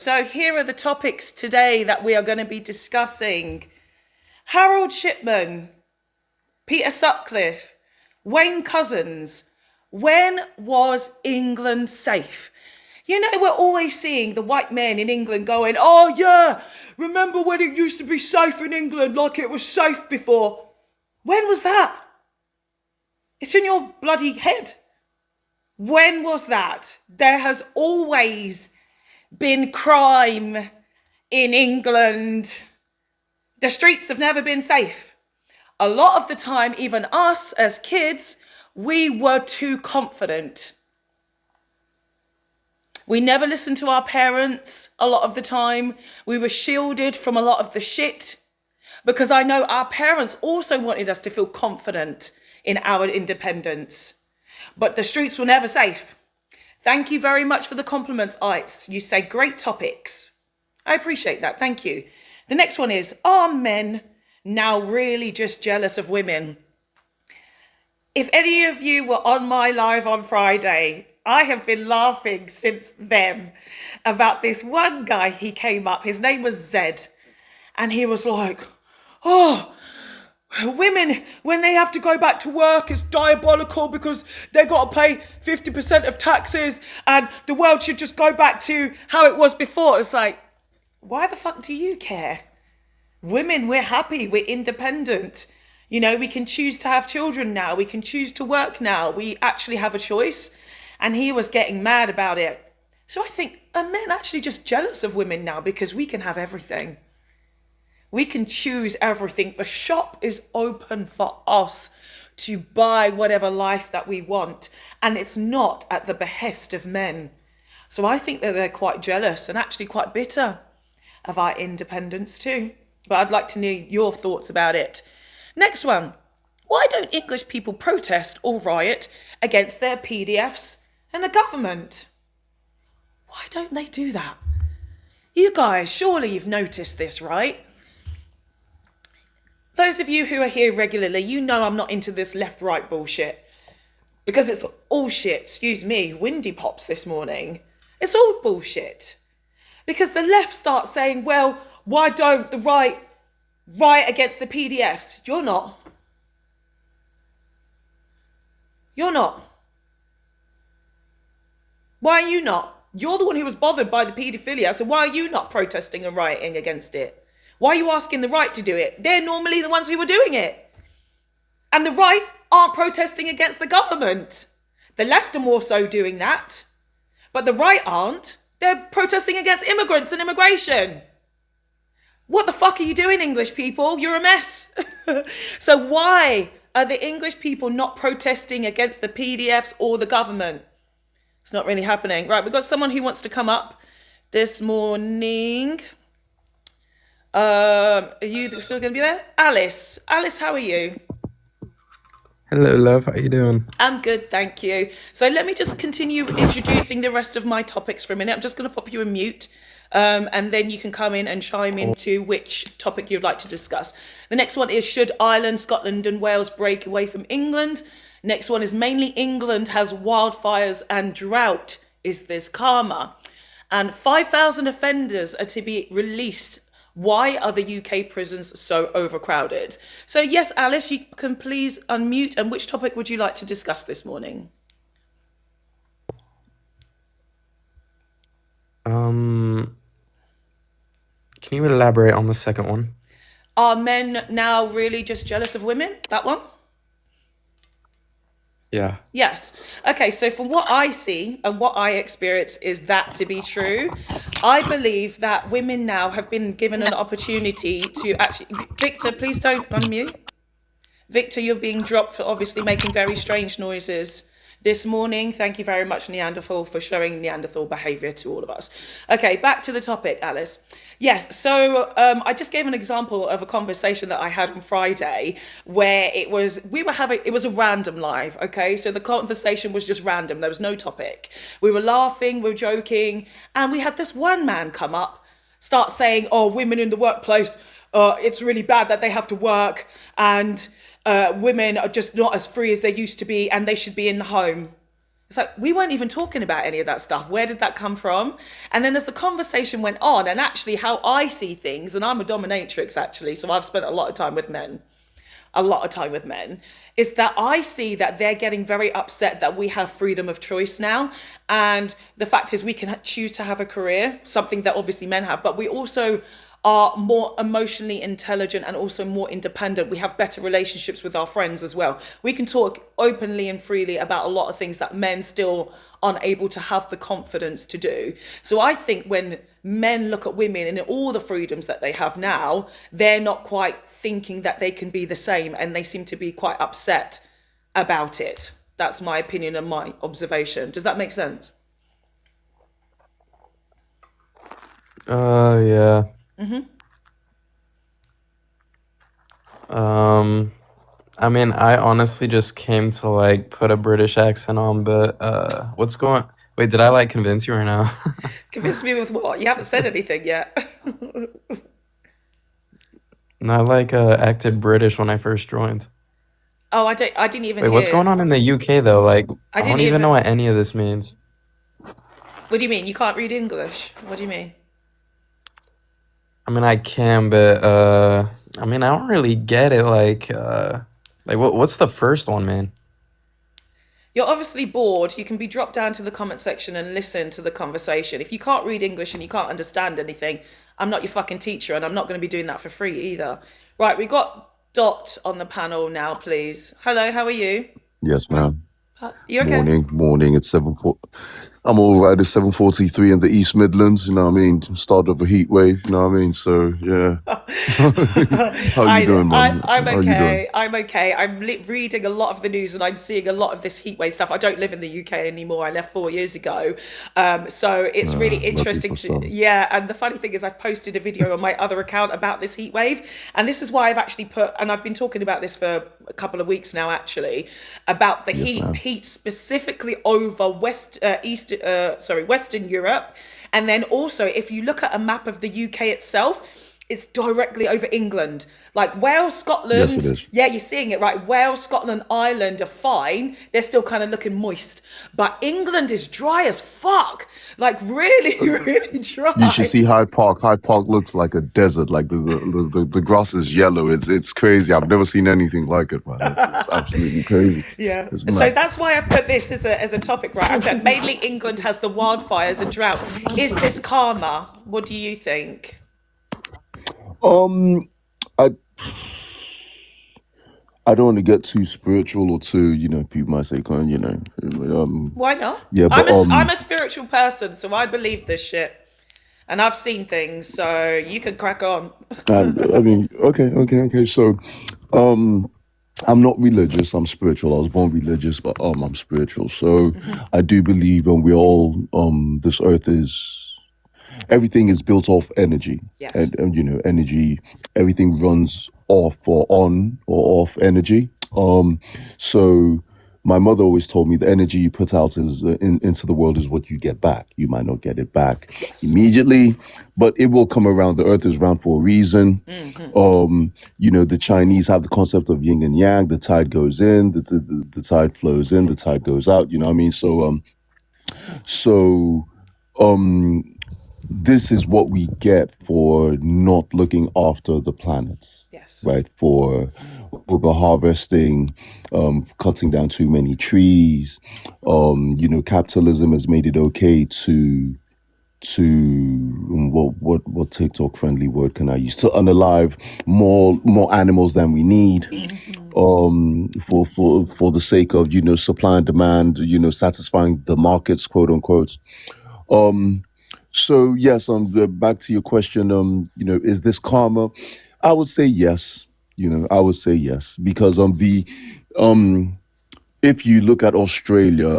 So here are the topics today that we are going to be discussing. Harold Shipman, Peter Sutcliffe, Wayne Couzens. When was England safe? You know, we're always seeing the white men in England going, oh yeah, remember when it used to be safe in England, like it was safe before? When was that? It's in your bloody head. When was that? There has always been crime in England. The streets have never been safe. A lot of the time, even us as kids, we were too confident. We never listened to our parents a lot of the time. We were shielded from a lot of the shit because I know our parents also wanted us to feel confident in our independence. But the streets were never safe. Thank you very much for the compliments, Ites. You say great topics. I appreciate that. Thank you. The next one is, are men now really just jealous of women? If any of you were on my live on Friday, I have been laughing since then about this one guy. He came up, his name was Zed, and he was like, oh, women, when they have to go back to work, it's diabolical because they got to pay 50% of taxes and the world should just go back to how it was before. It's like, why the fuck do you care? Women, we're happy, we're independent. You know, we can choose to have children now. We can choose to work now. We actually have a choice. And he was getting mad about it. So I think, are men actually just jealous of women now because we can have everything? We can choose everything. The shop is open for us to buy whatever life that we want. And it's not at the behest of men. So I think that they're quite jealous and actually quite bitter of our independence too. But I'd like to know your thoughts about it. Next one. Why don't English people protest or riot against their PDFs and the government? Why don't they do that? You guys, surely you've noticed this, right? Those of you who are here regularly, you know I'm not into this left-right bullshit. Because it's all shit. Excuse me, windy pops this morning. It's all bullshit. Because the left starts saying, well, why don't the right riot against the PDFs? You're not. You're not. Why are you not? You're the one who was bothered by the paedophilia, so why are you not protesting and rioting against it? Why are you asking the right to do it? They're normally the ones who were doing it. And the right aren't protesting against the government. The left are more so doing that. But the right aren't. They're protesting against immigrants and immigration. What the fuck are you doing, English people? You're a mess. So why are the English people not protesting against the PDFs or the government? It's not really happening. Right, we've got someone who wants to come up this morning. Are you still going to be there? Alice. Alice, how are you? Hello, love. How you doing? I'm good, thank you. So let me just continue introducing the rest of my topics for a minute. I'm just going to pop you in mute. And then you can come in and chime into which topic you'd like to discuss. The next one is, should Ireland, Scotland and Wales break away from England? Next one is, mainly England has wildfires and drought. Is this karma? And 5,000 offenders are to be released. Why are the UK prisons so overcrowded? So yes, Alice, you can please unmute. And which topic would you like to discuss this morning? Can you elaborate on the second one? Are men now really just jealous of women? That one? Yeah. Yes. Okay, so from what I see and what I experience is that to be true. I believe that women now have been given an opportunity to actually... Victor, please don't unmute. Victor, you're being dropped for obviously making very strange noises this morning. Thank you very much, Neanderthal, for showing Neanderthal behaviour to all of us. Okay, back to the topic, Alice. Yes, so I just gave an example of a conversation that I had on Friday where it was a random live, okay? So the conversation was just random. There was no topic. We were laughing, we were joking, and we had this one man come up, start saying, oh, women in the workplace, it's really bad that they have to work, and women are just not as free as they used to be, and they should be in the home. It's like, we weren't even talking about any of that stuff. Where did that come from? And then as the conversation went on, and actually how I see things, and I'm a dominatrix actually, so I've spent a lot of time with men, is that I see that they're getting very upset that we have freedom of choice now. And the fact is, we can choose to have a career, something that obviously men have, but we also are more emotionally intelligent and also more independent. We have better relationships with our friends as well. We can talk openly and freely about a lot of things that men still aren't able to have the confidence to do. So I think when men look at women and all the freedoms that they have now, they're not quite thinking that they can be the same, and they seem to be quite upset about it. That's my opinion and my observation. Does that make sense? Yeah. I mean, I honestly just came to like put a British accent on, but what's going? Wait, did I like convince you or no? Convince me with what? You haven't said anything yet. No, I like acted British when I first joined. Oh, I didn't even Wait, what's hear. going on in the UK though? Like, I I don't didn't even know even. what any of this means. What do you mean? You can't read English? What do you mean? I mean, I can, but I mean, I don't really get it. Like what's the first one, man? You're obviously bored. You can be dropped down to the comment section and listen to the conversation. If you can't read English and you can't understand anything, I'm not your fucking teacher, and I'm not going to be doing that for free either. Right, we got Dot on the panel now, please. Hello, how are you? Yes, ma'am. You okay? Morning. It's 7:4. I'm all right. It's 7:43 in the East Midlands. You know what I mean? Start of a heat wave. You know what I mean? So yeah. How you doing, man? I'm How you doing? okay. I'm okay. I'm reading a lot of the news, and I'm seeing a lot of this heat wave stuff. I don't live in the UK anymore. I left 4 years ago. So it's really Lucky interesting for to, some. yeah. And the funny thing is, I've posted a video on my other account about this heat wave. And this is why I've actually put, and I've been talking about this for a couple of weeks now, actually, about the Yes, ma'am. heat specifically over Western Europe. And then also, if you look at a map of the UK itself, it's directly over England. Like Wales, Yes, it Scotland, is. yeah, you're seeing it, right? Wales, Scotland, Ireland are fine. They're still kind of looking moist. But England is dry as fuck. Like really, really You should dry. see Hyde Park. Hyde Park looks like a desert. Like the grass is yellow. It's crazy. I've never seen anything like it, man. It's absolutely crazy. Yeah. It's So mad. that's why I've put this as a topic, right? I've put mainly England has the wildfires and drought. Is this karma? What do you think? Um, I I don't want to get too spiritual or too, people might say, Why not? yeah, but I'm a spiritual person, so I believe this shit. And I've seen things, so you can crack on. I mean, okay. So, um, I'm not religious. I'm spiritual. I was born religious, but I'm spiritual. So, I do believe, and we all, this earth is everything is built off energy, Yes. and energy. Everything runs off or on or off energy. So my mother always told me the energy you put out into the world is what you get back. You might not get it back Yes. immediately, but it will come around. The earth is round for a reason. The Chinese have the concept of yin and yang. The tide goes in, the tide flows in, the tide goes out. You know what I mean? So um, this is what we get for not looking after the planet, Yes. right? For overharvesting, cutting down too many trees. Capitalism has made it okay to what TikTok friendly word can I use, to unalive more animals than we need, for the sake of supply and demand, satisfying the markets, quote unquote. So yes, back to your question. Is this karma? I would say yes. I would say yes because um if you look at Australia,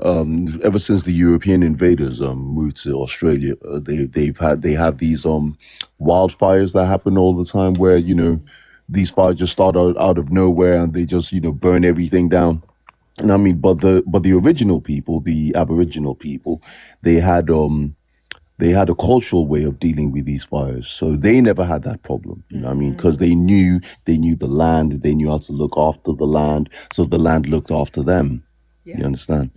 ever since the European invaders moved to Australia, they have these wildfires that happen all the time where these fires just start out of nowhere and they just burn everything down. And I mean, but the original people, the Aboriginal people, they had a cultural way of dealing with these fires, so they never had that problem. You know what I mean? Because they knew the land, they knew how to look after the land, so the land looked after them. You Yes. understand?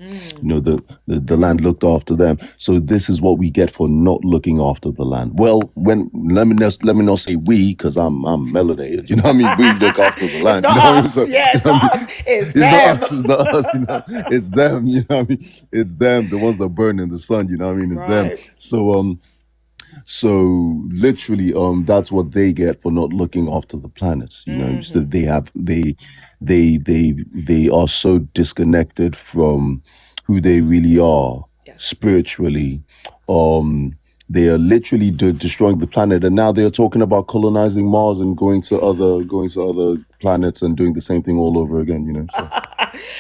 The land looked after them. So this is what we get for not looking after the land. Well, when let me not say we, because I'm melanated. You know what I mean? We look after the It's land. You not know what I mean? us. So Yeah, you it's know what I not mean? us. It's It's not them. us. It's not us. It's them. You know what I mean? It's them. The ones that burn in the sun. You know what I mean? It's them. Right. So literally, that's what they get for not looking after the planets. So they are so disconnected from who they really are Yes. spiritually. Um, they are literally destroying the planet, and now they are talking about colonizing Mars and going to other planets and doing the same thing all over again. So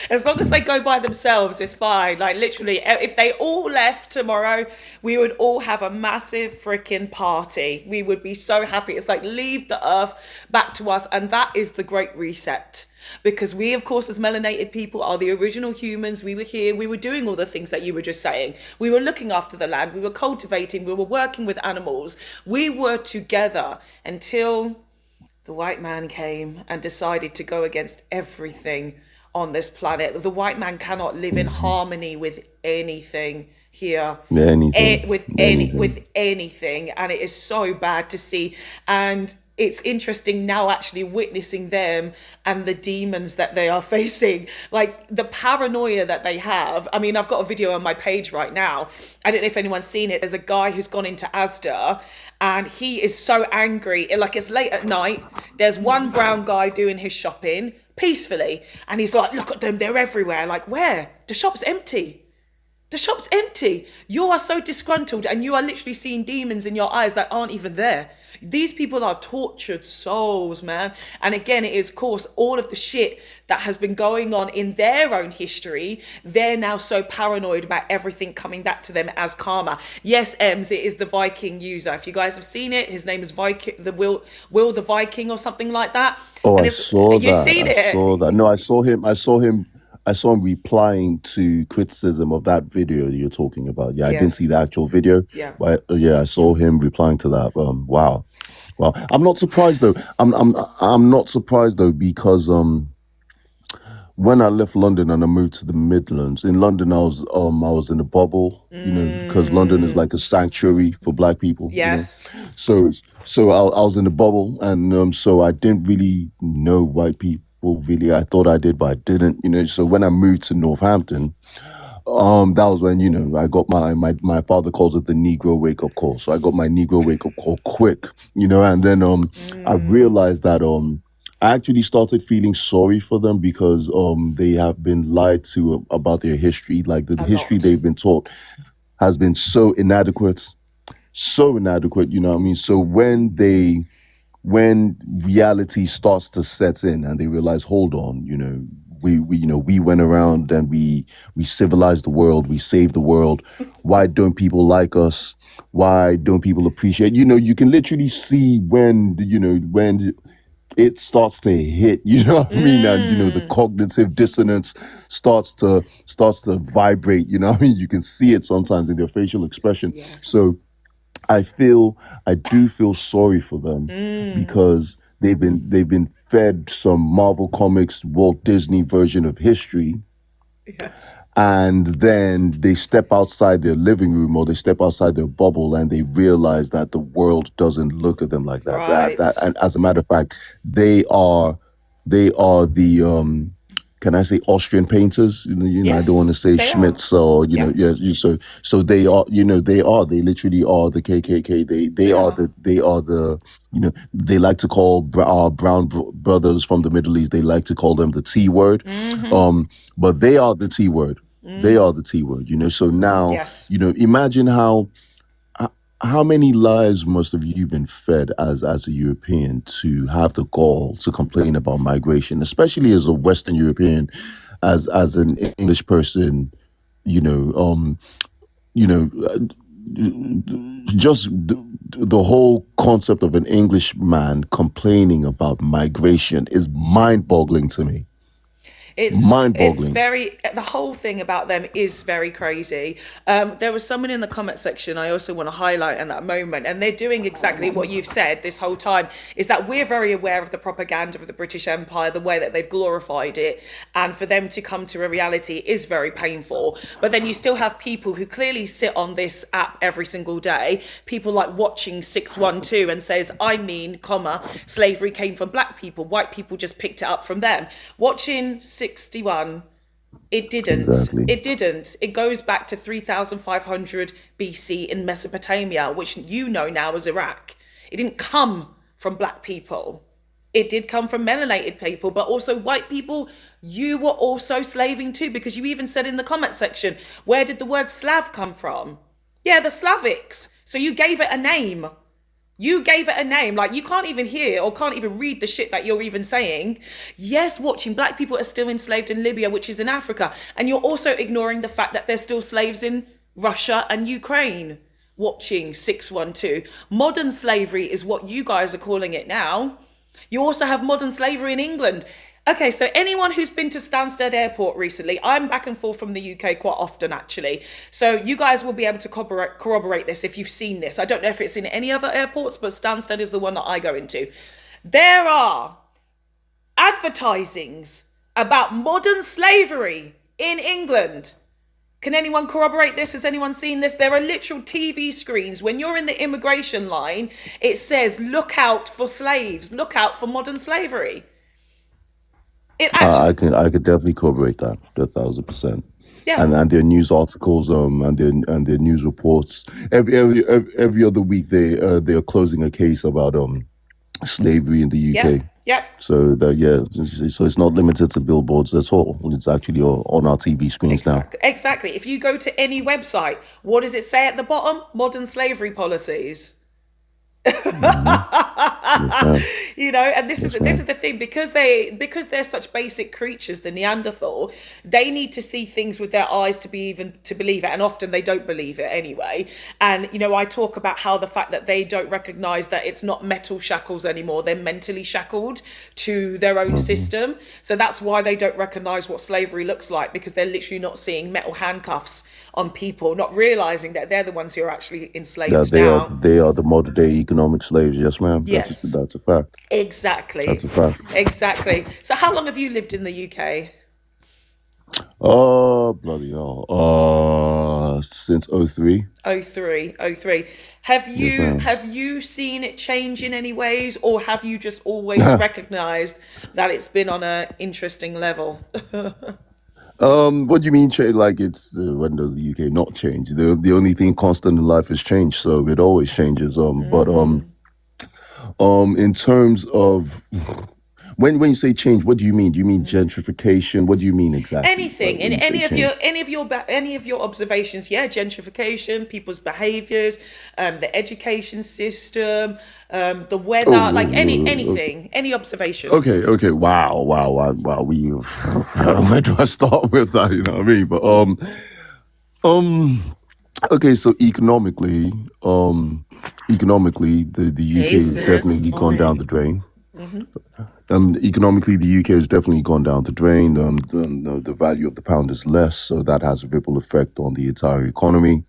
As long as yeah. they go by themselves, it's fine. Like literally, if they all left tomorrow, we would all have a massive freaking party. We would be so happy. It's like leave the earth back to us, and that is the great reset. Because we, of course, as melanated people, are the original humans. We were here. We were doing all the things that you were just saying. We were looking after the land. We were cultivating. We were working with animals. We were together until the white man came and decided to go against everything on this planet. The white man cannot live in Mhm. harmony with anything here, Anything, anything. with anything, and it is so bad to see. And it's interesting now actually witnessing them and the demons that they are facing, like the paranoia that they have. I mean, I've got a video on my page right now. I don't know if anyone's seen it. There's a guy who's gone into Asda and he is so angry. Like it's late at night. There's one brown guy doing his shopping peacefully and he's like, look at them, they're everywhere. Like, where? The shop's empty. The shop's empty. You are so disgruntled and you are literally seeing demons in your eyes that aren't even there. These people are tortured souls, man. And again, it is, of course, all of the shit that has been going on in their own history. They're now so paranoid about everything coming back to them as karma. Yes, Ems, it is the Viking user. If you guys have seen it, his name is Viking, the Will the Viking or something like that. Oh, And I it's, saw you've that. seen I saw it. that. No, I saw him. I saw him replying to criticism of that video you're talking about. Yeah, I didn't see Yes. the actual video, Yeah. but yeah, I saw him replying to that. Wow. Well, I'm not surprised though. I'm not surprised though because when I left London and I moved to the Midlands, in London I was in a bubble, because London is like a sanctuary for black people. Yes. So so I was in a bubble, and so I didn't really know white people really. I thought I did, but I didn't. So when I moved to Northampton, that was when I got my father calls it the Negro wake up call. So I got my Negro wake up call quick. And then I realized that I actually started feeling sorry for them because they have been lied to about their history. Like the A history lot. they've been taught has been so inadequate, so inadequate. You know what I mean? So when reality starts to set in and they realize, hold on, we went around and we civilized the world, we saved the world. Why don't people like us? Why don't people appreciate? You can literally see when it starts to hit. You know what I mean? And the cognitive dissonance starts to vibrate. You know what I mean? You can see it sometimes in their facial expression. Yes. So I do feel sorry for them because they've been fed some Marvel Comics Walt Disney version of history, Yes. and then they step outside their living room or they step outside their bubble and they realize that the world doesn't look at them like that. That Right. and as a matter of fact, they are the can I say Austrian painters? I don't want to Yes, say they are. Schmitz or Yeah, yeah. So they literally are the KKK. They they are are. the they like to call our brown brothers from the Middle East. They like to call them the T word, but they are the T word. They are the T word. So now Yes. imagine how many lives must have you been fed as a European to have the gall to complain about migration, especially as a Western European, as an English person, you know, um, you know, just the whole concept of an English man complaining about migration is mind-boggling to me. It's Mind-boggling. very, the whole thing about them is very crazy. There was someone in the comment section I also want to highlight in that moment, and they're doing exactly what you've said this whole time, is that we're very aware of the propaganda of the British Empire, the way that they've glorified it, and for them to come to a reality is very painful. But then you still have people who clearly sit on this app every single day, people like watching 612 and says, I mean, comma, slavery came from black people, white people just picked it up from them. Watching 61, it didn't. Exactly. It didn't. It goes back to 3500 BC in Mesopotamia, which you know now as Iraq. It didn't come from black people. It did come from melanated people, but also white people. You were also slaving too, because you even said in the comment section, where did the word Slav come from? Yeah, the Slavics. So you gave it a name. You gave it a name. Like, you can't even hear or can't even read the shit that you're even saying. Yes, watching black people are still enslaved in Libya, which is in Africa. And you're also ignoring the fact that there's still slaves in Russia and Ukraine. Watching 612. Modern slavery is what you guys are calling it now. You also have modern slavery in England. Okay, so anyone who's been to Stansted Airport recently, I'm back and forth from the UK quite often, actually. So you guys will be able to corroborate this if you've seen this. I don't know if it's in any other airports, but Stansted is the one that I go into. There are advertisings about modern slavery in England. Can anyone corroborate this? Has anyone seen this? There are literal TV screens. When you're in the immigration line, it says, look out for slaves, look out for modern slavery. It actually, I could definitely corroborate that 1,000%. yeah, And their news articles and their news reports every other week they are closing a case about slavery in the yeah, UK. yeah. So so it's not limited to billboards at all. It's actually on our TV screens now. Exactly. If you go to any website, what does it say at the bottom? Modern slavery policies. Yes, ma'am. You know, and this Yes, is ma'am. the thing, because they're such basic creatures, the Neanderthal, they need to see things with their eyes to believe it, and often they don't believe it anyway. And you know, I talk about how the fact that they don't recognize that it's not metal shackles anymore, they're mentally shackled to their own system. So that's why they don't recognize what slavery looks like, because they're literally not seeing metal handcuffs on people, not realizing that they're the ones who are actually enslaved now. They are the modern day economic slaves. Yes, ma'am. Yes. That's a fact. Exactly. That's a fact. Exactly. So how long have you lived in the UK? Oh, bloody hell. Since '03. Oh three, oh three. Have Yes, ma'am. you seen it change in any ways, or have you just always recognized that it's been on a interesting level? What do you mean change? Like, it's when does the UK not change? The only thing constant in life is change, so it always changes. But in terms of when you say change, what do you mean? Do you mean gentrification? What do you mean exactly? Anything Like in when you say change? any of your observations, yeah, gentrification, people's behaviors, the education system, the weather, like anything, any observations. Okay. Wow. Where do I start with that? You know what I mean? But um, okay. So economically, the UK Hey has sis, definitely gone down morning. the drain. Economically, the UK has definitely gone down the drain. The value of the pound is less, so that has a ripple effect on the entire economy.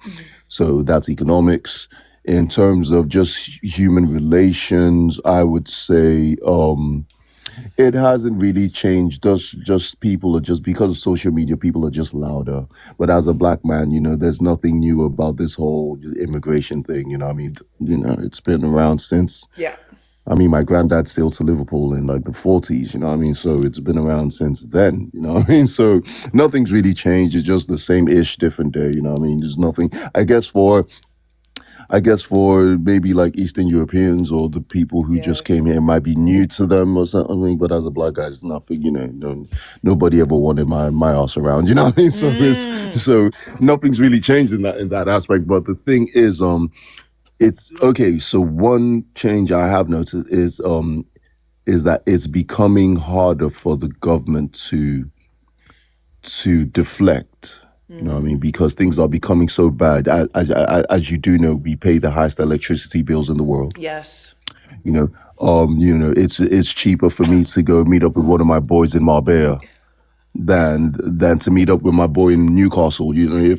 So that's economics. In terms of just human relations, I would say it hasn't really changed. Just people are just because of social media, people are just louder. But as a black man, there's nothing new about this whole immigration thing. You know, what I mean, it's been around since. Yeah. I mean, my granddad sailed to Liverpool in like the 40s, you know what I mean? So it's been around since then, you know what I mean? So nothing's really changed. It's just the same ish, different day, you know what I mean? There's nothing, I guess for maybe like Eastern Europeans or the people who just Yes. came here, it might be new to them or something. But as a black guy, it's nothing, nobody ever wanted my ass around, you know what I mean? So nothing's really changed in that aspect. But the thing is, it's okay. So one change I have noticed is that it's becoming harder for the government to deflect. You know what I mean? Because things are becoming so bad. As you do know, we pay the highest electricity bills in the world. Yes. You know, it's cheaper for me to go meet up with one of my boys in Marbella than to meet up with my boy in Newcastle. You know,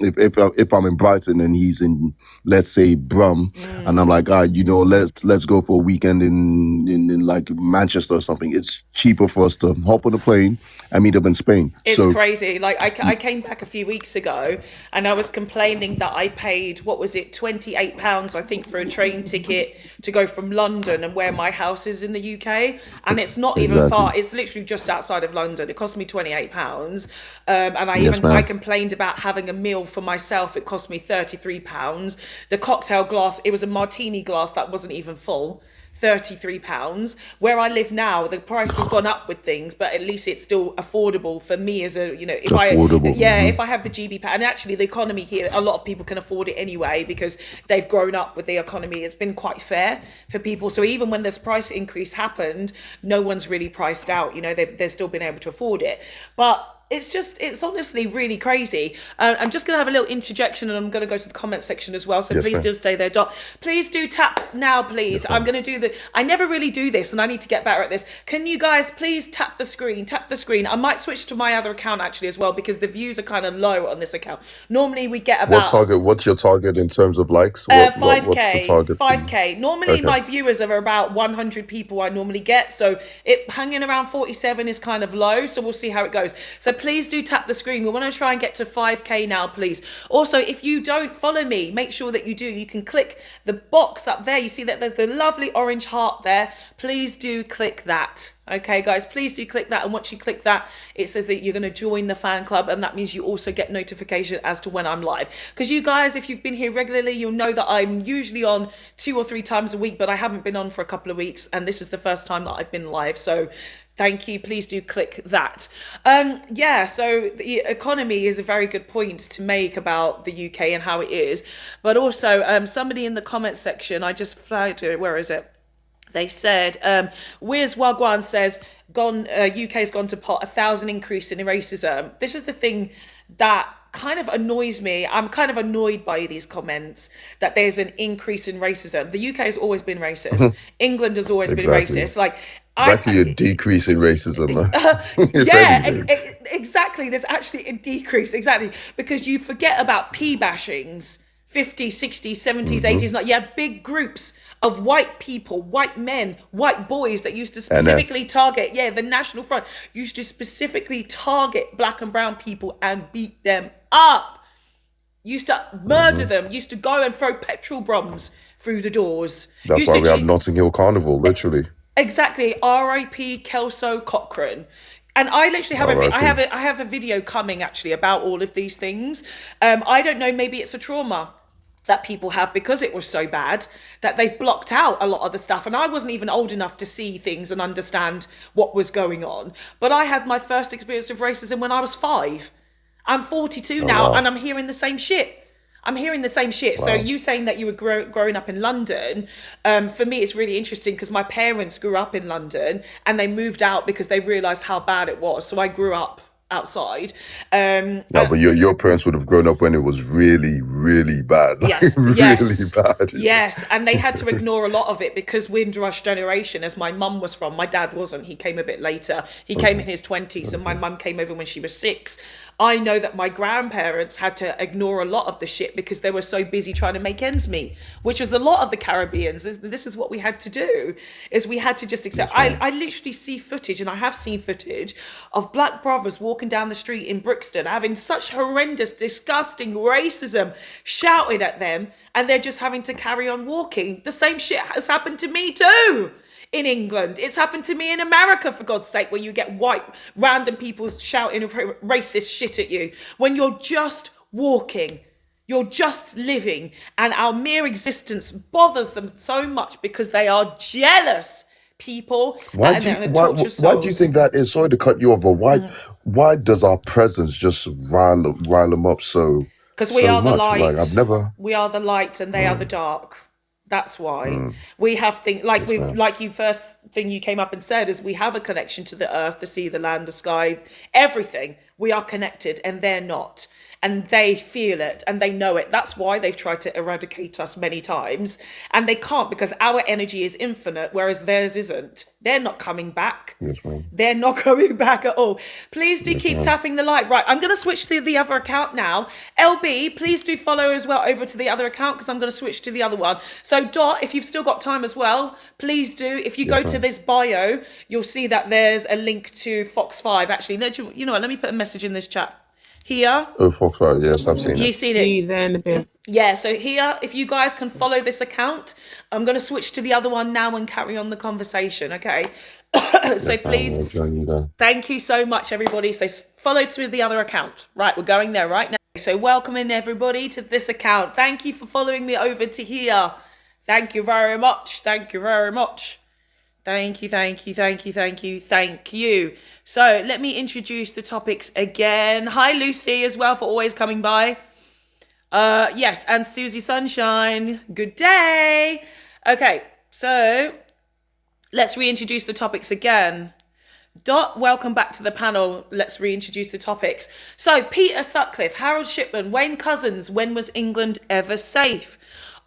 if I'm in Brighton and he's in, let's say, Brum, and I'm like, let's go for a weekend in like Manchester or something. It's cheaper for us to hop on a plane and meet up in Spain. It's So crazy. Like I came back a few weeks ago and I was complaining that I paid, what was it, £28, I think, for a train ticket to go from London and where my house is in the UK. And it's not even exactly, far. It's literally just outside of London. It cost me £28. And yes, I ma'am. complained about having a meal for myself. It cost me £33. The cocktail glass, it was a martini glass that wasn't even full. £33. Where I live now, the price has gone up with things, but at least it's still affordable for me as a, if Affordable. if I have the GB and actually the economy here, a lot of people can afford it anyway because they've grown up with the economy. It's been quite fair for people. So even when this price increase happened, no one's really priced out. They've still been able to afford it. But it's honestly really crazy. I'm just going to have a little interjection and I'm going to go to the comment section as well. So Yes, please ma'am. do stay there, Dot. Please do tap now, please. Yes, I'm ma'am. going to do I never really do this and I need to get better at this. Can you guys please tap the screen? Tap the screen. I might switch to my other account actually as well because the views are kind of low on this account. Normally we get What about target? What's your target in terms of likes? What's the 5k, target for you? 5k. Normally Okay. my viewers are about 100 people I normally get, so it hanging around 47 is kind of low, so we'll see how it goes. So please do tap the screen. We want to try and get to 5k now, please. Also, if you don't follow me, make sure that you do. You can click the box up there. You see that there's the lovely orange heart there. Please do click that. Okay, guys, please do click that. And once you click that, it says that you're going to join the fan club. And that means you also get notification as to when I'm live. Because you guys, if you've been here regularly, you'll know that I'm usually on 2 or 3 times a week, but I haven't been on for a couple of weeks. And this is the first time that I've been live. So thank you. Please do click that. So the economy is a very good point to make about the UK and how it is. But also, somebody in the comment section, I just flagged it. Where is it? They said, Wiz Wagwan says, UK's gone to pot, 1,000 increase in racism. This is the thing that kind of annoys me. I'm kind of annoyed by these comments that there's an increase in racism. The UK has always been racist. England has always been Exactly. racist. Like, It's actually a decrease in racism. If yeah, anything. exactly. There's actually a decrease, exactly, because you forget about bashings, 50s, 60s, 70s, 80s. Like, you had big groups of white people, white men, white boys that used to specifically target, the National Front used to specifically target black and brown people and beat them up. Used to murder them, used to go and throw petrol bombs through the doors. That's Used why to we have Notting Hill Carnival, literally. Exactly. R.I.P. Kelso Cochrane. And I literally have R.I.P. I have a video coming actually about all of these things. I don't know, maybe it's a trauma that people have because it was so bad that they've blocked out a lot of the stuff. And I wasn't even old enough to see things and understand what was going on. But I had my first experience of racism when I was 5. I'm 42 now wow. and I'm hearing the same shit. So you saying that you were growing up in London, for me it's really interesting because my parents grew up in London and they moved out because they realised how bad it was. So I grew up outside. No, but your parents would have grown up when it was really, really bad. Like, Yes, really bad. yes, and they had to ignore a lot of it because Windrush generation, as my mum was from, my dad wasn't. He came a bit later. He came in his 20s, and my mum came over when she was 6. I know that my grandparents had to ignore a lot of the shit because they were so busy trying to make ends meet, which was a lot of the Caribbeans. This is what we had to do, is we had to just accept. I literally see footage, and I have seen footage of black brothers walking down the street in Brixton having such horrendous, disgusting racism shouted at them, and they're just having to carry on walking. The same shit has happened to me too. In England, it's happened to me in America, for God's sake, where you get white random people shouting racist shit at you when you're just walking, you're just living, and our mere existence bothers them so much because they are jealous people. Why do you think that is? Sorry to cut you off, but why does our presence just rile them up so Because we are the much? light. Like, I've never. We are the light, and they are the dark. That's why we have things like first thing you came up and said is we have a connection to the earth, the sea, the land, the sky, everything. We are connected, and they're not. and they feel it and they know it. That's why they've tried to eradicate us many times, and they can't, because our energy is infinite, whereas theirs isn't. They're not coming back. Yes, ma'am. They're not coming back at all. Please do Yes, keep ma'am. tapping the like. Right, I'm going to switch to the other account now. LB, please do follow as well over to the other account, because I'm going to switch to the other one. So Dot, if you've still got time as well, please do. If you Yes, go to ma'am. this bio, you'll see that there's a link to Fox 5. Actually, no, you know what? Let me put a message in this chat. Here, Oh, Foxfire. Yes, I've seen you it. seen See it. you there in a bit. Yeah, so here, if you guys can follow this account, I'm going to switch to the other one now and carry on the conversation, okay? So Yes, ma'am. please, I'll join you there. thank you so much, everybody. So follow to the other account. Right, we're going there right now. So welcoming everybody to this account. Thank you for following me over to here. Thank you very much. Thank you very much. Thank you, thank you, thank you, thank you, thank you. So let me introduce the topics again. Hi, Lucy, as well, for always coming by. Yes, and Susie Sunshine. Good day. Okay, so let's reintroduce the topics again. Dot, welcome back to the panel. Let's reintroduce the topics. So, Peter Sutcliffe, Harold Shipman, Wayne Couzens, when was England ever safe?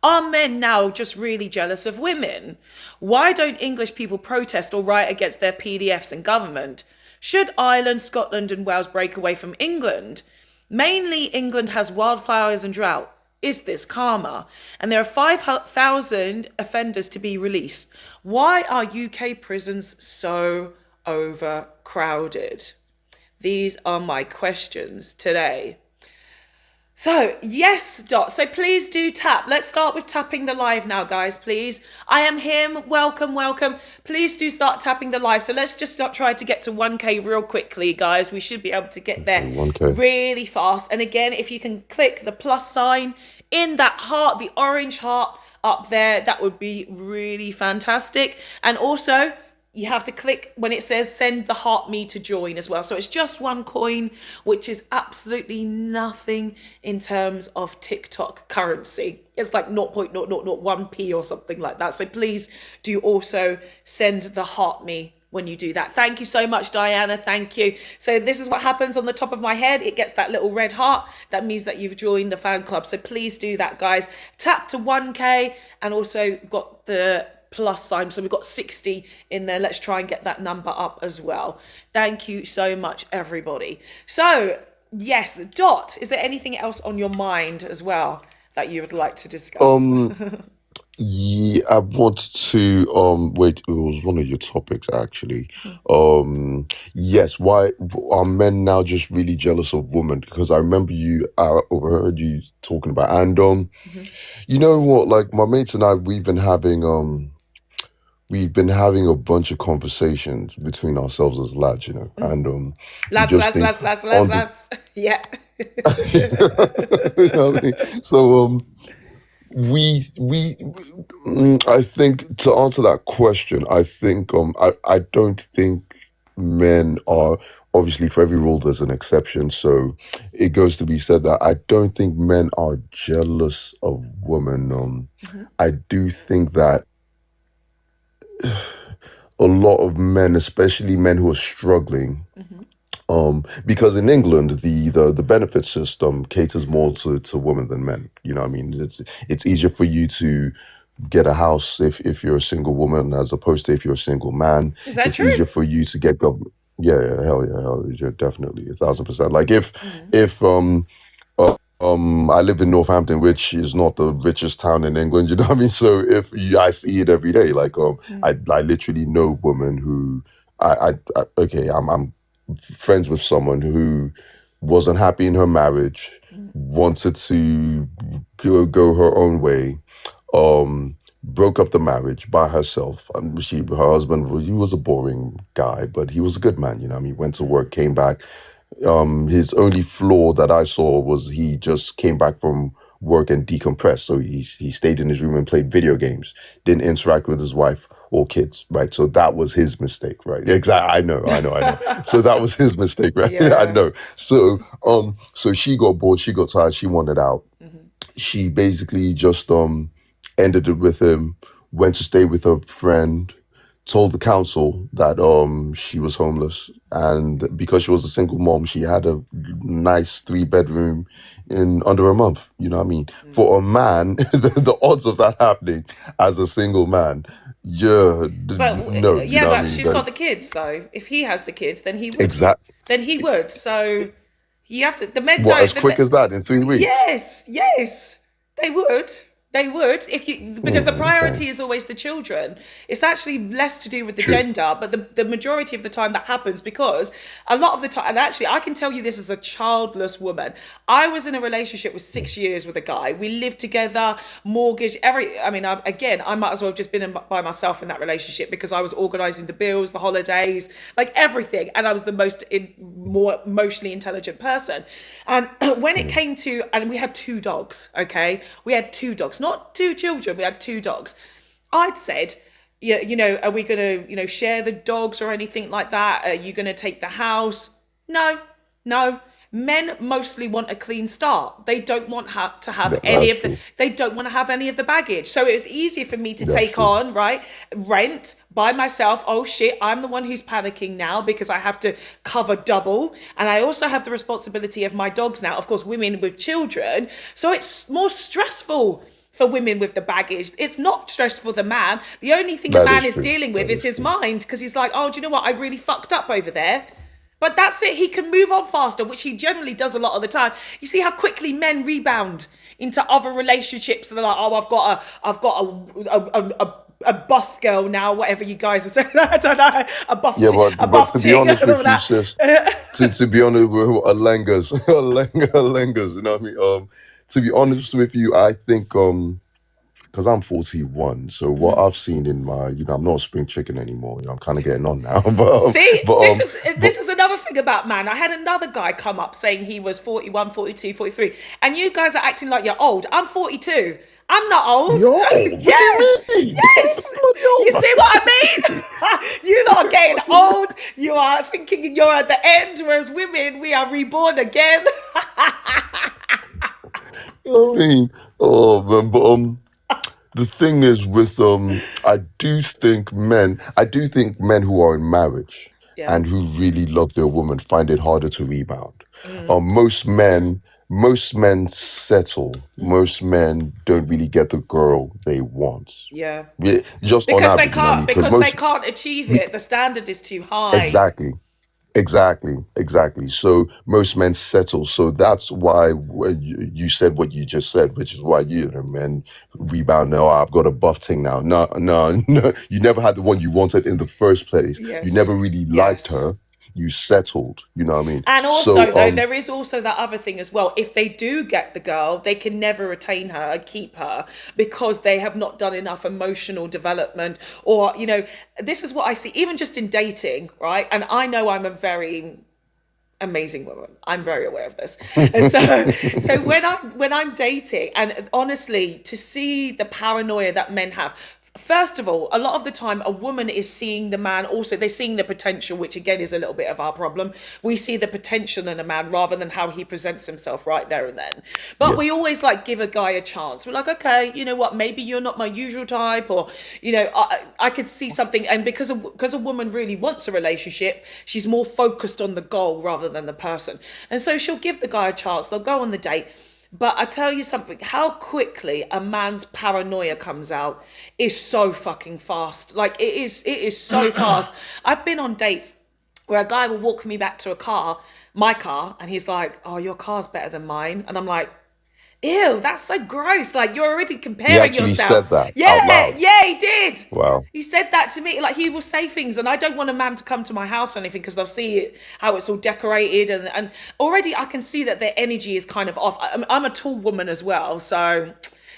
Are men now just really jealous of women? Why don't English people protest or riot against their PDFs and government? Should Ireland, Scotland and Wales break away from England? Mainly, England has wildfires and drought. Is this karma? And there are 5,000 offenders to be released. Why are UK prisons so overcrowded? These are my questions today. So, yes, Dot. So please do tap. Let's start with tapping the live now, guys, please. I am him. Welcome, welcome. Please do start tapping the live. So let's just start trying to get to 1K real quickly, guys. We should be able to get there 1K. really fast. And again, if you can click the plus sign in that heart, the orange heart up there, that would be really fantastic. And also, you have to click when it says send the heart me to join as well. So it's just one coin, which is absolutely nothing in terms of TikTok currency. It's like 0.0001p or something like that. So please do also send the heart me when you do that. Thank you so much, Diana. Thank you. So this is what happens on the top of my head. It gets that little red heart. That means that you've joined the fan club. So please do that, guys. Tap to 1K and also got the plus sign. So we've got 60 in there. Let's try and get that number up as well. Thank you so much, everybody. So yes, Dot, is there anything else on your mind as well that you would like to discuss? Yeah, I want to wait, it was one of your topics actually. Yes, why are men now just really jealous of women? Because I remember I overheard you talking about, and you know what, like my mates and I, we've been having a bunch of conversations between ourselves as lads, you know, and we just think on the Lads. Yeah. you know what I mean? So I think to answer that question, I don't think men are, obviously for every rule there's an exception, so it goes to be said that I don't think men are jealous of women. I do think that a lot of men, especially men who are struggling, because in England the benefit system caters more to women than men. You know what I mean? It's easier for you to get a house if you're a single woman as opposed to if you're a single man. Is that It's true? easier for you to get government. Yeah, hell yeah, definitely 1,000%. Like if I live in Northampton, which is not the richest town in England, you know what I mean? So I see it every day. Like I literally know women who I'm friends with someone who wasn't happy in her marriage, wanted to go her own way, broke up the marriage by herself. And her husband, he was a boring guy, but he was a good man, you know what I mean? Went to work, came back. His only flaw that I saw was he just came back from work and decompressed. So he stayed in his room and played video games, didn't interact with his wife or kids, right? So that was his mistake, right? Exactly. I know. So that was his mistake, right? I Yeah. know. So so she got bored, she got tired, she wanted out. She basically just ended it with him, went to stay with her friend, told the council that she was homeless, and because she was a single mom, she had a nice 3 bedroom in under a month. You know what I mean? For a man, the odds of that happening as a single man, yeah, no, you Yeah, know what I but mean? she's got Then the kids though. If he has the kids, then he would. exact Then he would. So you have to. The men what, as don't. quick as that in 3 weeks? Yes, yes, they would. They would if you because the Okay, priority is always the children. It's actually less to do with the true. gender, but the majority of the time that happens because a lot of the time, and actually I can tell you this as a childless woman. I was in a relationship with 6 years with a guy. We lived together, mortgage, I mean, I might as well have just been by myself in that relationship because I was organising the bills, the holidays, like everything, and I was the more emotionally intelligent person. And when it came to, and we had 2 dogs, okay? We had 2 dogs, not 2 children, we had 2 dogs. I'd said, yeah, are we going to, share the dogs or anything like that? Are you going to take the house? No, no. Men mostly want a clean start. They don't want to have any That's of the. true. They don't want to have any of the baggage. So it's easier for me to That's take true. on, right, rent by myself. Oh shit, I'm the one who's panicking now because I have to cover double, and I also have the responsibility of my dogs now. Of course, women with children, so it's more stressful for women with the baggage. It's not stressful for the man. The only thing a That man is is true. dealing with That is is his true. mind because he's like, oh, do you know what? I really fucked up over there. But that's it. He can move on faster, which he generally does a lot of the time. You see how quickly men rebound into other relationships. And they're like, oh, I've got a buff girl now, whatever you guys are saying. I don't know, Yeah, a but buff to be ting honest and all with you, that. sis, to be honest with Alengas, Alengas, you know what I mean? To be honest with you, I think because I'm 41, so what I've seen in my, I'm not a spring chicken anymore. I'm kind of getting on now, See, but this is another thing about man. I had another guy come up saying he was 41, 42, 43, and you guys are acting like you're old. I'm 42. I'm not old. yo, what do you Yes, mean? yes. Bloody You old, see what I mean? You're not getting old. You are thinking you're at the end, whereas women, we are reborn again. I mean, oh man, but the thing is with I do think men who are in marriage Yeah. and who really love their woman find it harder to rebound. Mm, Most men settle. Most men don't really get the girl they want. yeah. Just on average, you know what I mean? Because Because they most can't achieve we, it. The standard is too high. exactly. Exactly. So most men settle. So that's why when you said what you just said, which is why men rebound. No, I've got a buff thing now. No, no, no. You never had the one you wanted in the first place. You never Yes. really liked Yes. her. You settled. You know what I mean? And So also, though, there is also that other thing as well. If they do get the girl, they can never retain her and keep her because they have not done enough emotional development. Or, this is what I see, even just in dating, right? And I know I'm a very amazing woman. I'm very aware of this. And so when I'm dating, and honestly, to see the paranoia that men have. First of all, a lot of the time, a woman is seeing the man also, they're seeing the potential, which again is a little bit of our problem. We see the potential in a man rather than how he presents himself right there and then. But yeah, we always give a guy a chance. We're like, okay, you know what, maybe you're not my usual type, or, I could see something. And because a woman really wants a relationship, she's more focused on the goal rather than the person. And so she'll give the guy a chance. They'll go on the date. But I tell you something, how quickly a man's paranoia comes out is so fucking fast. It is so fast. I've been on dates where a guy will walk me back to my car, and he's like, oh, your car's better than mine. And I'm like, ew, that's so gross. Like, you're already he comparing actually yourself. said that out Yeah, loud. yeah, he did. Wow. He said that to me. Like, he will say things, and I don't want a man to come to my house or anything because they'll see it, how it's all decorated. And already I can see that their energy is kind of off. I'm a tall woman as well. So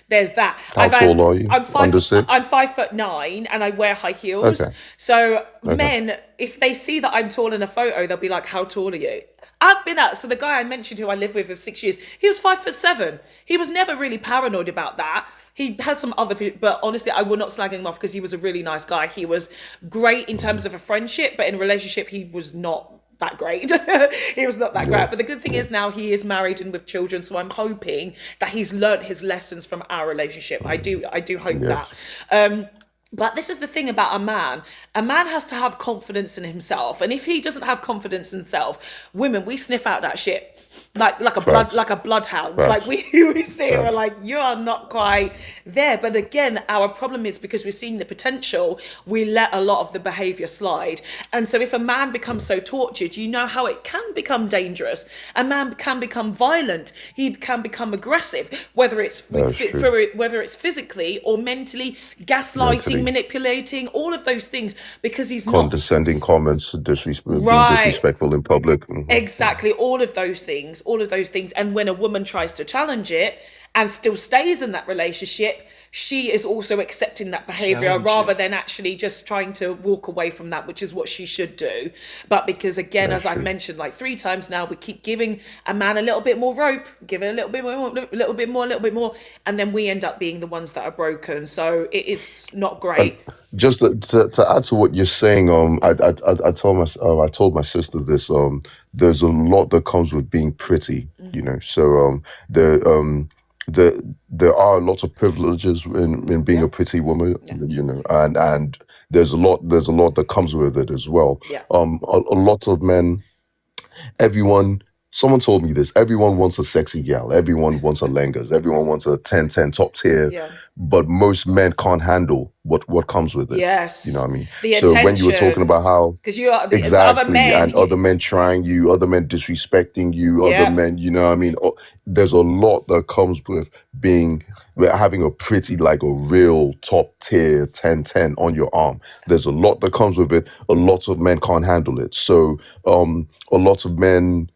there's that. How tall are you? I'm Under I'm 6? 5'9" and I wear high heels. Okay. So Okay. men, if they see that I'm tall in a photo, they'll be like, how tall are you? I've been out. So the guy I mentioned who I lived with for 6 years, he was 5'7". He was never really paranoid about that. He had some other people, but honestly, I will not slag him off because he was a really nice guy. He was great in terms of a friendship, but in a relationship, he was not that great. He was not that Yeah. great. But the good thing is now he is married and with children. So I'm hoping that he's learnt his lessons from our relationship. I do hope that. Yes. But this is the thing about a man. A man has to have confidence in himself. And if he doesn't have confidence in himself, women, we sniff out that shit. Facts. Like a bloodhound. Like Facts. we see it, we're Facts. like, you are not quite there. But again, our problem is because we're seeing the potential, we let a lot of the behavior slide. And so if a man becomes so tortured, you know how it can become dangerous. A man can become violent. He can become aggressive, whether it's That's true. whether it's physically or mentally, gaslighting, Mentally. manipulating, all of those things, because he's not Condescending comments, being right. disrespectful in public. Yeah. Exactly, all of those things. And when a woman tries to challenge it and still stays in that relationship, she is also accepting that behavior Challenge rather it. than actually just trying to walk away from that, which is what she should do. But because again, That's as I've true. mentioned like 3 times now, we keep giving a man a little bit more rope, give it a little bit more, a little bit more, and then we end up being the ones that are broken. So it's not And great. just to add to what you're saying, I told my sister this. There's a lot that comes with being pretty, you know. So there there are a lot of privileges in being Yeah, a pretty woman, yeah, you know, and there's a lot that comes with it as well. yeah. A lot of men, everyone. Someone told me this. Everyone wants a sexy gal. Everyone wants a Lengas. Everyone wants a 10-10 top tier. Yeah. But most men can't handle what comes with it. You know Yes. what I mean? The So when you were talking attention. about how Because you are it's other exactly, men. and other men trying you, other men disrespecting you, other Yeah. men, you know what I mean? There's a lot that comes with having a pretty, like a real top tier 10-10 on your arm. There's a lot that comes with it. A lot of men can't handle it. So a lot of men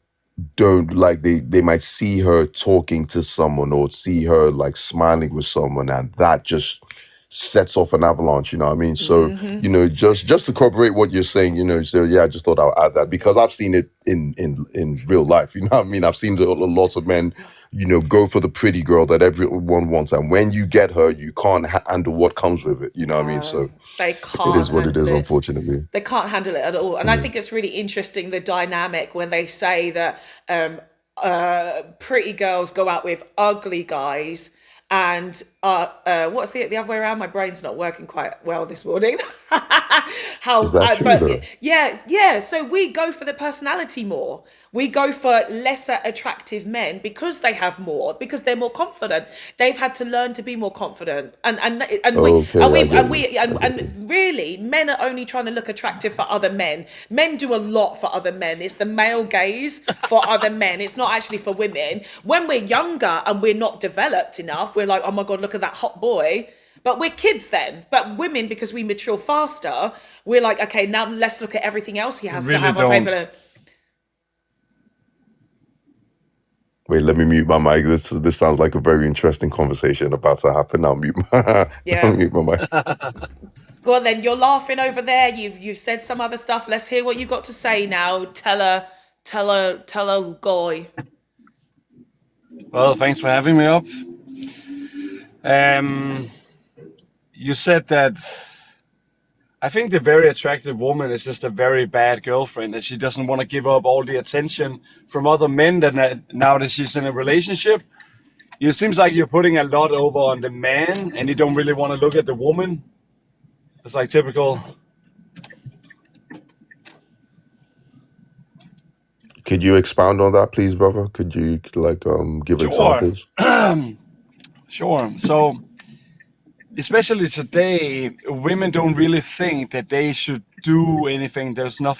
don't like they might see her talking to someone or see her like smiling with someone, and that just sets off an avalanche, you know what I mean? So, Hmm. you know, just to corroborate what you're saying, you know, so yeah, I just thought I'll add that because I've seen it in real life, you know what I mean? I've seen a lot of men, you know, go for the pretty girl that everyone wants, and when you get her, you can't handle what comes with it, you know what I mean? No, So they it can't is what it handle is, it. unfortunately. They can't handle it at all. And I Yeah. think it's really interesting the dynamic when they say that pretty girls go out with ugly guys and what's the other way around? My brain's not working quite well this morning. Is that true But though? yeah. So we go for the personality more. We go for lesser attractive men because they have more, because they're more confident. They've had to learn to be more confident, Okay, I get you. I get you. and really, men are only trying to look attractive for other men. Men do a lot for other men. It's the male gaze for other men. It's not actually for women. When we're younger and we're not developed enough, we're like, oh my God, look at that hot boy. But we're kids then. But women, because we mature faster, we're like, okay, now let's look at everything else he has to Really have on don't. paper. Wait, let me mute my mic. This sounds like a very interesting conversation about to happen. I'll mute my I'll Yeah. mute my mic. Go on then. You're laughing over there. You've said some other stuff. Let's hear what you've got to say now. Tell her, guy. Well, thanks for having me up. You said that I think the very attractive woman is just a very bad girlfriend, and she doesn't want to give up all the attention from other men that now that she's in a relationship. It seems like you're putting a lot over on the man, and you don't really want to look at the woman. It's like typical. Could you expound on that, please, brother? Could you like give Sure, examples? sure. So, especially today, women don't really think that they should do anything. There's no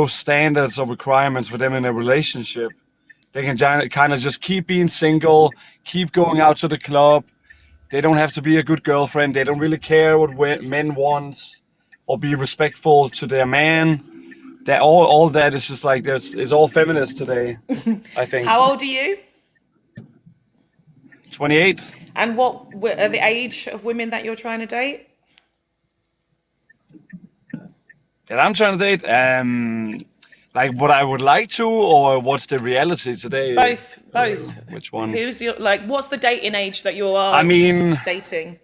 standards or requirements for them in a relationship. They can kind of just keep being single, keep going out to the club. They don't have to be a good girlfriend. They don't really care what men want or be respectful to their man. That all that is just like it's all feminist today, I think. How old are you? 28. And what are the age of women that you're trying to date? That I'm trying to date. Like what I would like to, or what's the reality today? Both. Which one? Who's your what's the dating age that you I are mean, dating?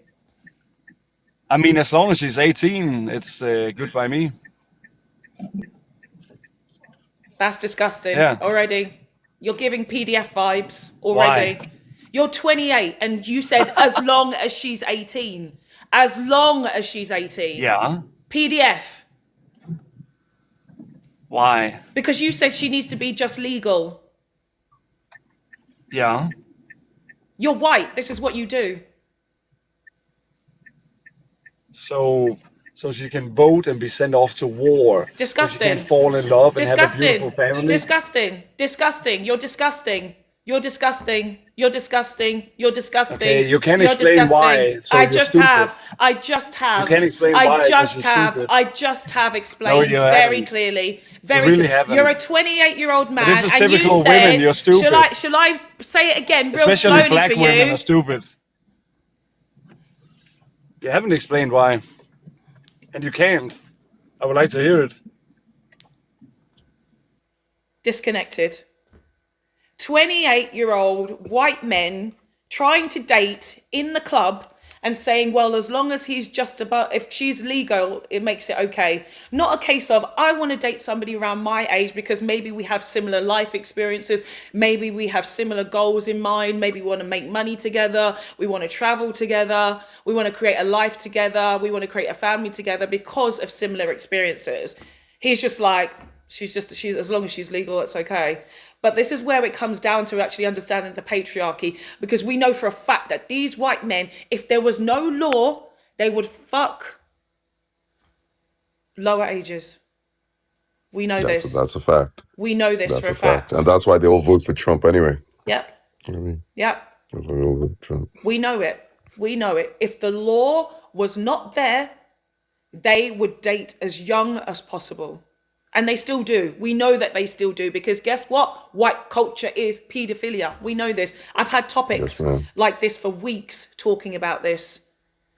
as long as she's 18, it's good by me. That's disgusting Yeah. already. You're giving PDF vibes Why? already. You're 28 and you said as long as she's 18. as long as she's 18. Yeah. PDF. Why? Because you said she needs to be just legal. Yeah. You're white. This is what you do. So she can vote and be sent off to war. Disgusting. So she can fall in love and have a Disgusting. beautiful family. Disgusting. Disgusting. You're disgusting. You're disgusting. You're disgusting. You're disgusting. Okay, you can't You're explain disgusting. why. So I you're just stupid. have. I just have. You can't explain why, I 'cause just you're have. stupid. I just have explained you very haven't. clearly. You Very. really haven't. You're a 28-year-old man, this is and you typical said, women, you're stupid. Shall I say it again, real Especially slowly black for women you? are stupid. You haven't explained why. And you can't. I would like to hear it. Disconnected. 28-year-old white men trying to date in the club and saying, well, as long as he's just about, if she's legal, it makes it okay. Not a case of, I want to date somebody around my age because maybe we have similar life experiences. Maybe we have similar goals in mind. Maybe we want to make money together. We want to travel together. We want to create a life together. We want to create a family together because of similar experiences. He's just like, she's as long as she's legal, it's okay. But this is where it comes down to actually understanding the patriarchy, because we know for a fact that these white men, if there was no law, they would fuck lower ages. We know this. That's a fact. We know this That's for a fact. fact. And that's why they all vote for Trump anyway. Yep. You know what I mean? Yep. That's why they all vote for Trump. We know it. We know it. If the law was not there, they would date as young as possible. And they still do. We know that they still do, because guess what? White culture is paedophilia. We know this. I've had topics like this for weeks talking about this.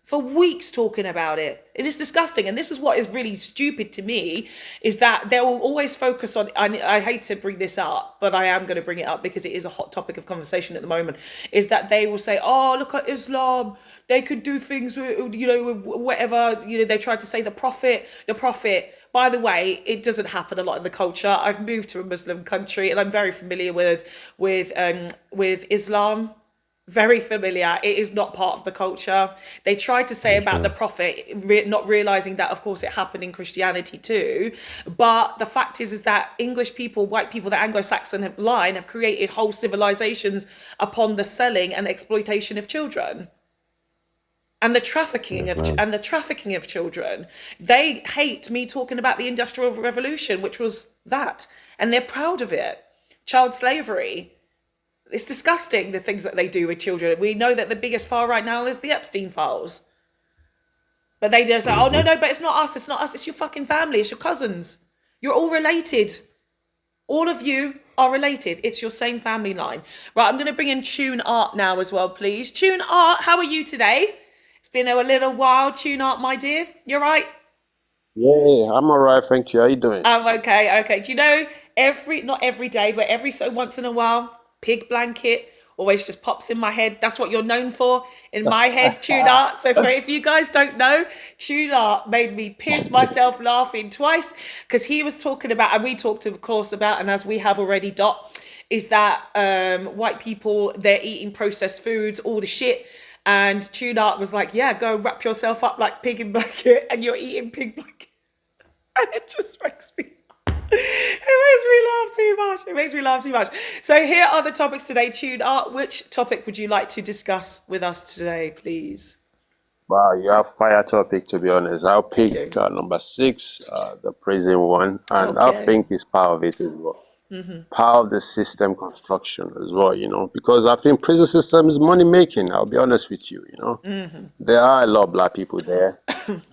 For weeks talking about it. It is disgusting. And this is what is really stupid to me, is that they will always focus on, I hate to bring this up, but I am going to bring it up because it is a hot topic of conversation at the moment, is that they will say, oh, look at Islam. They could do things with, with whatever, they try to say the prophet. By the way, it doesn't happen a lot in the culture. I've moved to a Muslim country and I'm very familiar with Islam. Very familiar. It is not part of the culture. They tried to say about the prophet, not realizing that, of course, it happened in Christianity too. But the fact is that English people, white people, the Anglo-Saxon line have created whole civilizations upon the selling and exploitation of children. And the trafficking of children. They hate me talking about the Industrial Revolution, which was that, and they're proud of it. Child slavery. It's disgusting, the things that they do with children. We know that the biggest file right now is the Epstein files. But they just say, oh no, but it's not us. It's your fucking family. It's your cousins. You're all related. All of you are related. It's your same family line. Right, I'm going to bring in Tune Art now as well, please. Tune Art, how are you today? It's been a little while. Tune Art, my dear. You're right. Yeah, I'm all right, thank you. How you doing? I'm okay. Do you know, not every day, but every so once in a while, Pig Blanket always just pops in my head. That's what you're known for in my head, Tune Art. So if you guys don't know, Tune Art made me piss myself laughing twice, because he was talking about, and we talked, of course, about, and as we have already, is that white people, they're eating processed foods, all the shit. And Tune Art was like, yeah, go wrap yourself up like pig in blanket and you're eating pig blanket. And it just makes me laugh too much. So here are the topics today. Tune Art, which topic would you like to discuss with us today, please? Wow, you have fire topic, to be honest. I'll pick number 6, the prison one, and I think it's part of it as well. Part of the system construction as well, because I think prison system is money making. I'll be honest with you, There are a lot of black people there,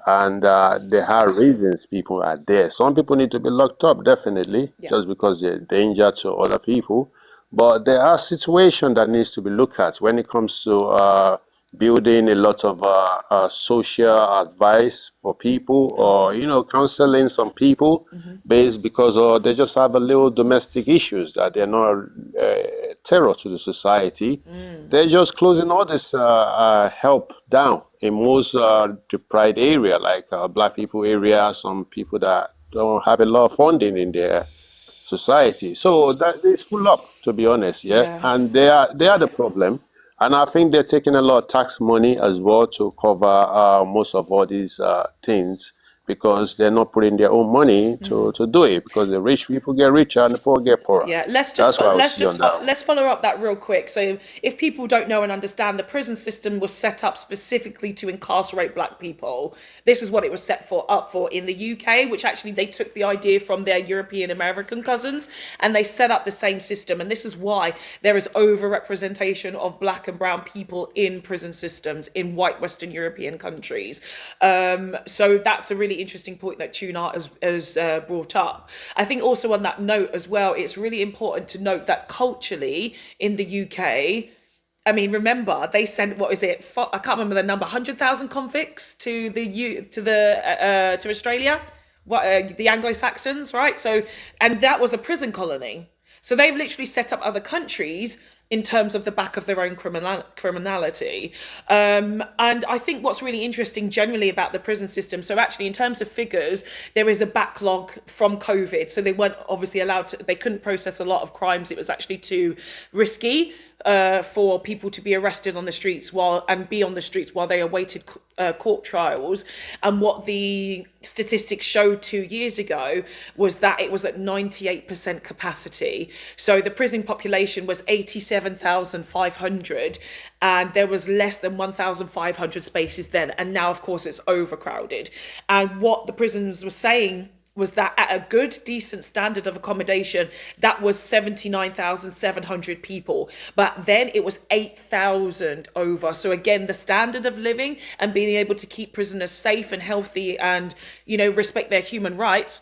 and there are reasons people are there. Some people need to be locked up, definitely, just because they're a danger to other people. But there are situations that needs to be looked at when it comes to building a lot of social advice for people, or counseling some people based because they just have a little domestic issues that they're not terror to the society. They're just closing all this help down in most deprived area, like black people area, some people that don't have a lot of funding in their society. So that is full up, to be honest, and they are the problem. And I think they're taking a lot of tax money as well to cover most of all these things, because they're not putting their own money to do it, because the rich people get richer and the poor get poorer. Yeah, That's what I would see on that. let's follow up that real quick. So, if people don't know and understand, the prison system was set up specifically to incarcerate black people. This is what it was set up for in the UK, which actually they took the idea from their European American cousins, and they set up the same system. And this is why there is overrepresentation of black and brown people in prison systems in white Western European countries. So that's a really interesting point that Tuna has brought up. I think also on that note as well, it's really important to note that culturally in the UK, I mean, remember they sent, what is it? I can't remember the number. 100,000 convicts to to Australia. The Anglo-Saxons, right? So, and that was a prison colony. So they've literally set up other countries in terms of the back of their own criminality. And I think what's really interesting generally about the prison system, so actually in terms of figures, there is a backlog from COVID. So they weren't obviously allowed to, they couldn't process a lot of crimes. It was actually too risky for people to be arrested on the streets while they awaited court trials. And what the statistics showed 2 years ago was that it was at 98% capacity. So the prison population was 87,500, and there was less than 1,500 spaces then. And now, of course, it's overcrowded. And what the prisons were saying was that at a good, decent standard of accommodation, that was 79,700 people. But then it was 8,000 over. So again, the standard of living and being able to keep prisoners safe and healthy and, respect their human rights,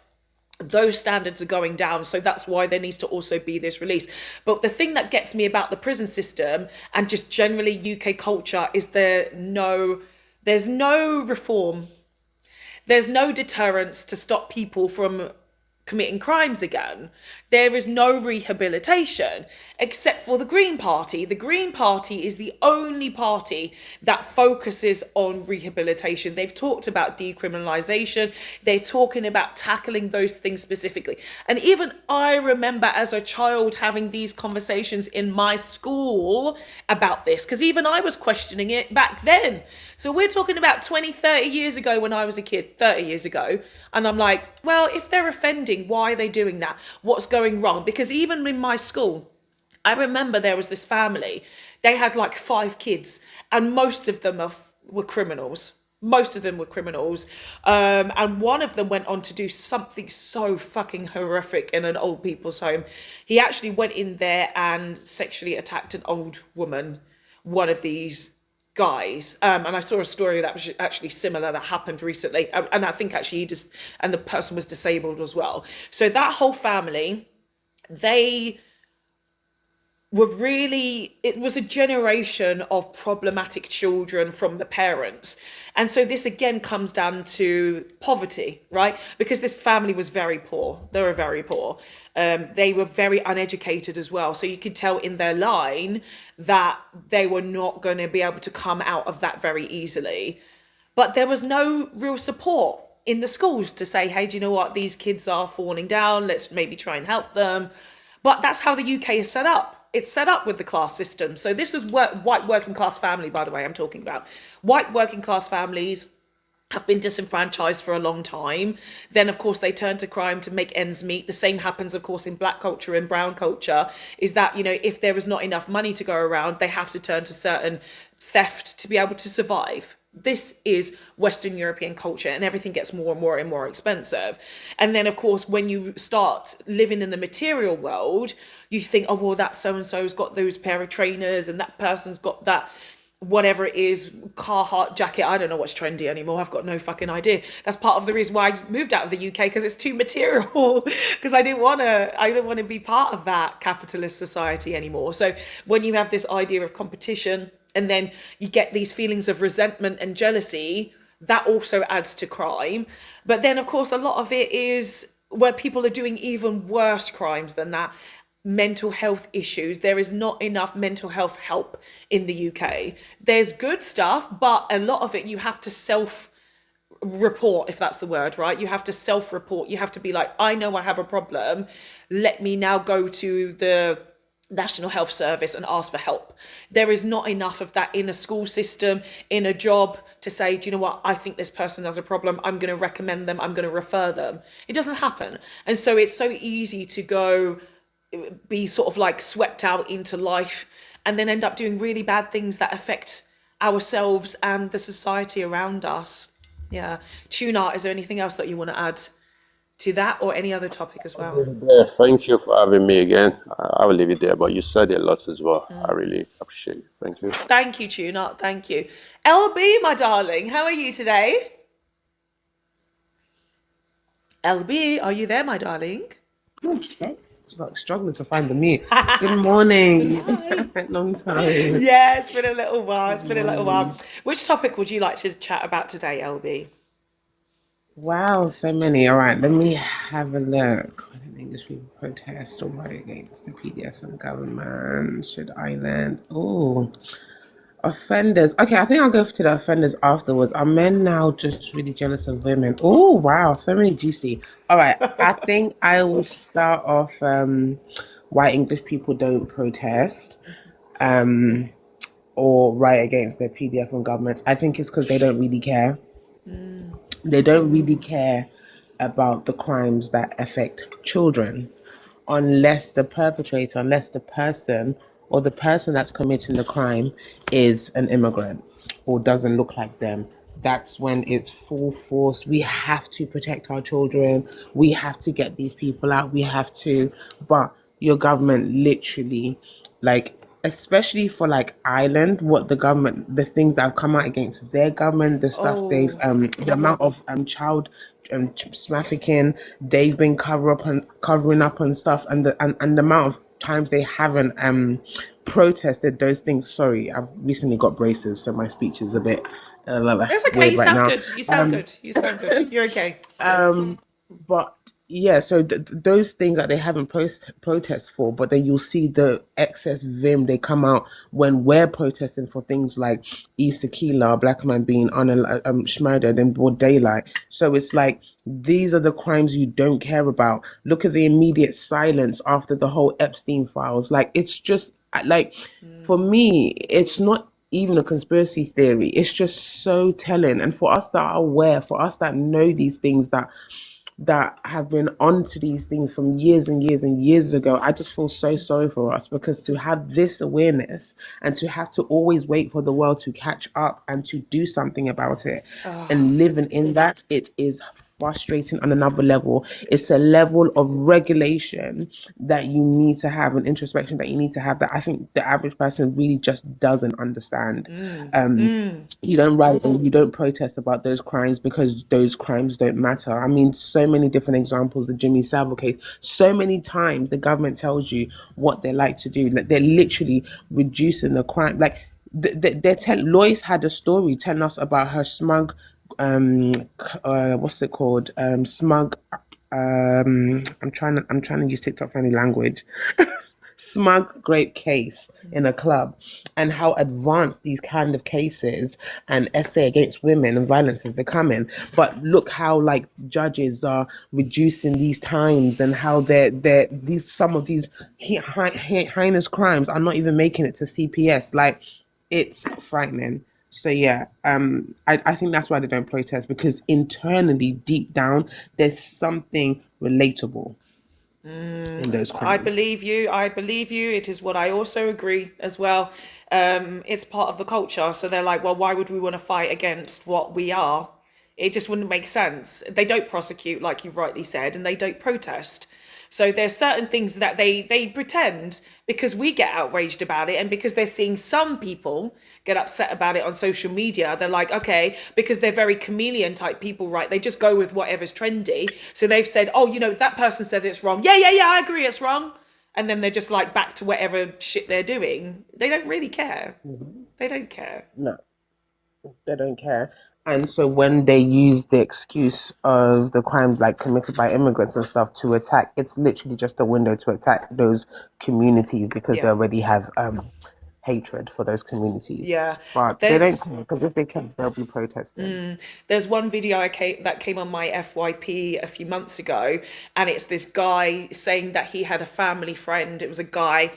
those standards are going down. So that's why there needs to also be this release. But the thing that gets me about the prison system and just generally UK culture is there's no reform. There's no deterrence to stop people from committing crimes again. There is no rehabilitation except for the Green Party. The Green Party is the only party that focuses on rehabilitation. They've talked about decriminalisation. They're talking about tackling those things specifically. And even I remember as a child having these conversations in my school about this, because even I was questioning it back then. So we're talking about 20, 30 years ago when I was a kid, 30 years ago. And I'm like, well, if they're offending, why are they doing that? What's going wrong? Because even in my school, I remember there was this family. They had like 5 kids, and most of them were criminals. Most of them were criminals. And one of them went on to do something so fucking horrific in an old people's home. He actually went in there and sexually attacked an old woman, one of these guys. And I saw a story that was actually similar that happened recently. And I think actually and the person was disabled as well. So that whole family, it was a generation of problematic children from the parents. And so this again comes down to poverty, right? Because this family was very poor. They were very poor. They were very uneducated as well. So you could tell in their line that they were not going to be able to come out of that very easily. But there was no real support in the schools to say, hey, do you know what? These kids are falling down. Let's maybe try and help them. But that's how the UK is set up. It's set up with the class system. So this is white working class family, by the way, I'm talking about. White working class families have been disenfranchised for a long time. Then, of course, they turn to crime to make ends meet. The same happens, of course, in black culture and brown culture, is that, if there is not enough money to go around, they have to turn to certain theft to be able to survive. This is Western European culture, and everything gets more and more and more expensive. And then, of course, when you start living in the material world, you think, oh, well, that so-and-so's got those pair of trainers and that person's got that, whatever it is, Carhartt jacket. I don't know what's trendy anymore. I've got no fucking idea. That's part of the reason why I moved out of the UK, because it's too material, because I didn't want to be part of that capitalist society anymore. So when you have this idea of competition, and then you get these feelings of resentment and jealousy, that also adds to crime. But then, of course, a lot of it is where people are doing even worse crimes than that. Mental health issues. There is not enough mental health help in the UK. There's good stuff, but a lot of it you have to self-report, if that's the word, right? You have to self-report. You have to be like, I know I have a problem. Let me now go to the National Health Service and ask for help. There is not enough of that in a school system, in a job, to say, do you know what, I think this person has a problem, I'm going to recommend them, I'm going to refer them. It doesn't happen. And so it's so easy to go be sort of like swept out into life and then end up doing really bad things that affect ourselves and the society around us. Yeah. Tuna, is there anything else that you want to add to that or any other topic as well? Yeah, thank you for having me again. I will leave it there, but you said a lot as well. I really appreciate it. Thank you. Thank you, Tuna. Thank you. LB, my darling, how are you today? LB, are you there, my darling? It's like struggling to find the mute. Good morning. Long time. Yeah, it's been a little while. It's Good been a little while. morning. Which topic would you like to chat about today, LB? Wow, so many. All right, let me have a look. Why don't English people protest or riot against the PDS government? Should Ireland? Oh, offenders. Okay, I think I'll go to the offenders afterwards. Are men now just really jealous of women? Oh, wow, so many juicy. All right, I think I will start off why English people don't protest or riot against their PDF and governments. I think it's because they don't really care. They don't really care about the crimes that affect children unless the perpetrator, unless the person or the person that's committing the crime is an immigrant or doesn't look like them. That's when it's full force. We have to protect our children. We have to get these people out. We have to. But your government literally, like, especially for like Ireland, what the government, the things that have come out against their government, the stuff they've, Oh, the amount of child trafficking they've been covering up on stuff, and the amount of times they haven't protested those things. Sorry, I've recently got braces, so my speech is a bit it's okay. weird You right sound now. good. You sound good. You sound good. You're okay. But yeah, so those things that they haven't protest for, but then you'll see the excess vim they come out when we're protesting for things like East Aquila, black man being murdered in broad daylight. So it's like these are the crimes you don't care about. Look at the immediate silence after the whole Epstein files. Like it's just like for me, it's not even a conspiracy theory. It's just so telling. And for us that are aware, for us that know these things, that have been onto these things from years and years and years ago, I just feel so sorry for us, because to have this awareness and to have to always wait for the world to catch up and to do something about it and living in that, it is frustrating on another level. It's a level of regulation that you need to have, an introspection that you need to have, that I think the average person really just doesn't understand. You don't write and you don't protest about those crimes because those crimes don't matter. I mean, so many different examples, the Jimmy Savile case, so many times the government tells you what they like to do. Like, they're literally reducing the crime. Like, Lois had a story telling us about her smug, what's it called? Smug, I'm trying to use TikTok friendly language. Smug grape case in a club, and how advanced these kind of cases and essay against women and violence is becoming. But look how like judges are reducing these times, and how they're these some of these heinous crimes are not even making it to CPS. Like, it's frightening. So yeah, I think that's why they don't protest, because internally, deep down, there's something relatable in those I crimes. believe you. I believe you. It is what I also agree as well. It's part of the culture. So they're like, well, why would we want to fight against what we are? It just wouldn't make sense. They don't prosecute, like you rightly said, and they don't protest. So there's certain things that they pretend because we get outraged about it, and because they're seeing some people get upset about it on social media. They're like, okay, because they're very chameleon type people, right? They just go with whatever's trendy. So they've said, oh, that person said it's wrong. Yeah, I agree, it's wrong. And then they're just like back to whatever shit they're doing. They don't really care. They don't care. No, they don't care. And so when they use the excuse of the crimes like committed by immigrants and stuff to attack, it's literally just a window to attack those communities, because they Yeah. already have hatred for those Yeah. communities. But they don't There's care, because if they can, they'll be protesting. There's one video that came on my FYP a few months ago, and it's this guy saying that he had a family friend. It was a guy,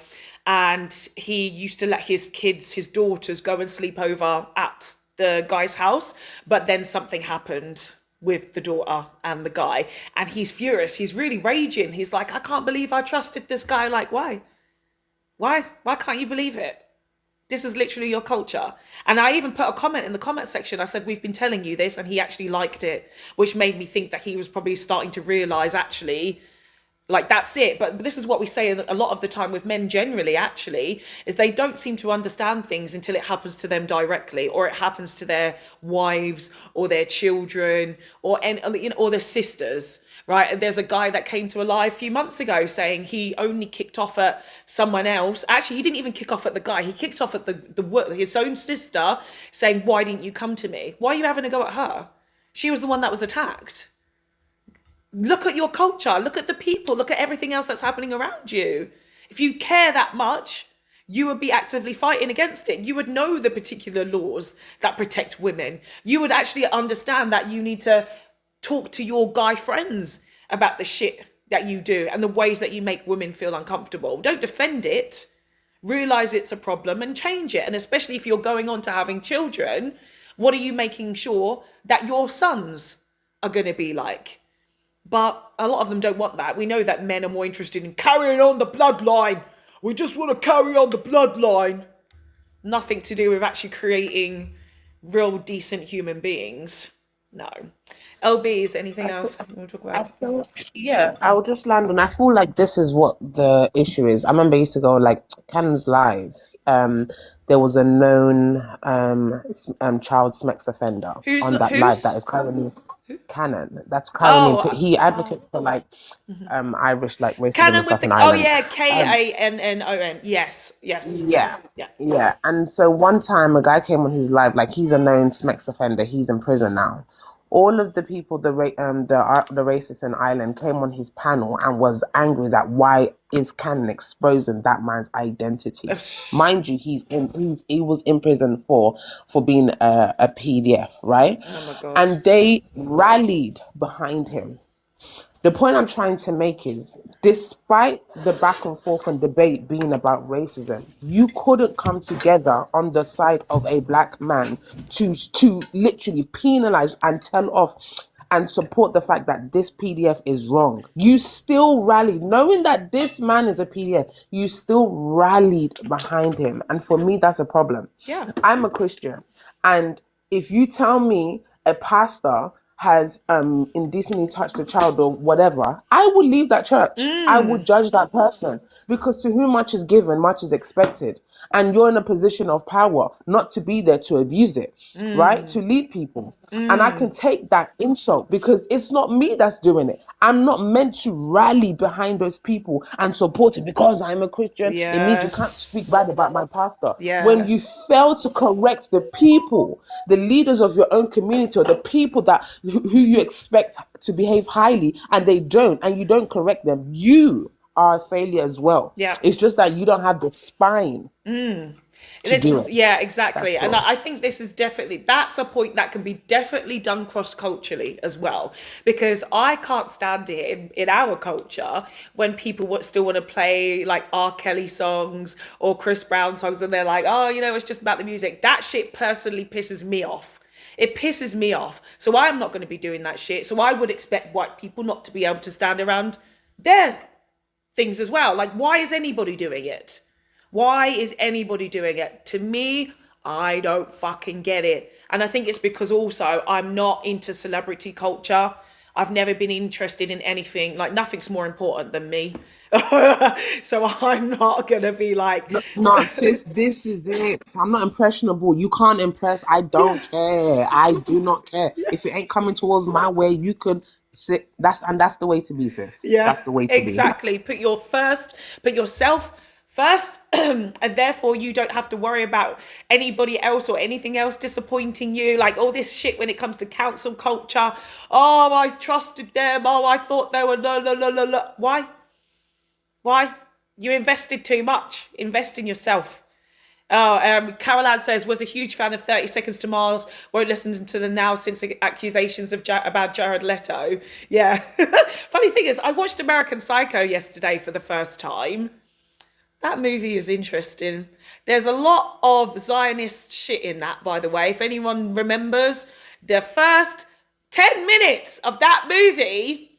and he used to let his kids, his daughters, go and sleep over at the guy's house, but then something happened with the daughter and the guy, and he's furious. He's really raging. He's like, I can't believe I trusted this guy. Like, why can't you believe it? This is literally your culture. And I even put a comment in the comment section. I said, we've been telling you this, and he actually liked it, which made me think that he was probably starting to realize, actually, like, that's it. But this is what we say a lot of the time with men generally, actually, is they don't seem to understand things until it happens to them directly, or it happens to their wives or their children or their sisters. Right, and there's a guy that came to a live a few months ago saying he only kicked off at someone else. Actually, he didn't even kick off at the guy. He kicked off at his own sister, saying, "Why didn't you come to me? Why are you having a go at her? She was the one that was attacked." Look at your culture. Look at the people. Look at everything else that's happening around you. If you care that much, you would be actively fighting against it. You would know the particular laws that protect women. You would actually understand that you need to talk to your guy friends about the shit that you do and the ways that you make women feel uncomfortable. Don't defend it. Realize it's a problem and change it. And especially if you're going on to having children, what are you making sure that your sons are going to be like? But a lot of them don't want that. We know that men are more interested in carrying on the bloodline. We just want to carry on the bloodline. Nothing to do with actually creating real decent human beings. No. LB, is there anything else you want to talk about? I will just land on. I feel like this is what the issue is. I remember I used to go like Cannon's Live. There was a known child sex offender on that live that is currently Cannon. That's currently he advocates for like Irish like racism Cannon and stuff with in the Ireland. Kannon. Yes. Yeah. And so one time a guy came on his live, like he's a known sex offender. He's in prison now. All of the people, the racists in Ireland came on his panel and was angry that why is Cannon exposing that man's identity? Mind you, he was in prison for being a PDF, right? Oh my God. And they rallied behind him. The point I'm trying to make is, despite the back and forth and debate being about racism, you couldn't come together on the side of a black man to literally penalize and tell off and support the fact that this PDF is wrong. You still rallied, knowing that this man is a PDF, you still rallied behind him. And for me, that's a problem. Yeah. I'm a Christian. And if you tell me a pastor has indecently touched a child or whatever, I would leave that church. I would judge that person, because to whom much is given, much is expected. And you're in a position of power, not to be there to abuse it, right? To lead people. And I can take that insult because it's not me that's doing it. I'm not meant to rally behind those people and support it because I'm a Christian. It means you can't speak bad about my pastor. When you fail to correct the people, the leaders of your own community, or the people who you expect to behave highly, and they don't, and you don't correct them, you are a failure as well. Yeah. It's just that you don't have the spine. Yeah, exactly. And I think this is that's a point that can be definitely done cross-culturally as well, because I can't stand it in our culture when people still want to play like R. Kelly songs or Chris Brown songs, and they're like, oh, it's just about the music. That shit personally pisses me off. It pisses me off. So I'm not going to be doing that shit. So I would expect white people not to be able to stand around their things as well. Like, why is anybody doing it? Why is anybody doing it? To me, I don't fucking get it. And I think it's because also I'm not into celebrity culture. I've never been interested in anything, like nothing's more important than me. So I'm not going to be like... No, sis, this is it. I'm not impressionable. You can't impress. I don't care. I do not care. If it ain't coming towards my way, you could sit. That's the way to be, sis. Yeah, that's the way to exactly. Put yourself first, and therefore you don't have to worry about anybody else or anything else disappointing you. Like all this shit when it comes to cancel culture. Oh, I trusted them. Oh, I thought they were no. Why? You invested too much. Invest in yourself. Carol Ann says, was a huge fan of 30 Seconds to Mars. Won't listen to them now since the accusations about Jared Leto. Yeah. Funny thing is, I watched American Psycho yesterday for the first time. That movie is interesting. There's a lot of Zionist shit in that, by the way. If anyone remembers, the first 10 minutes of that movie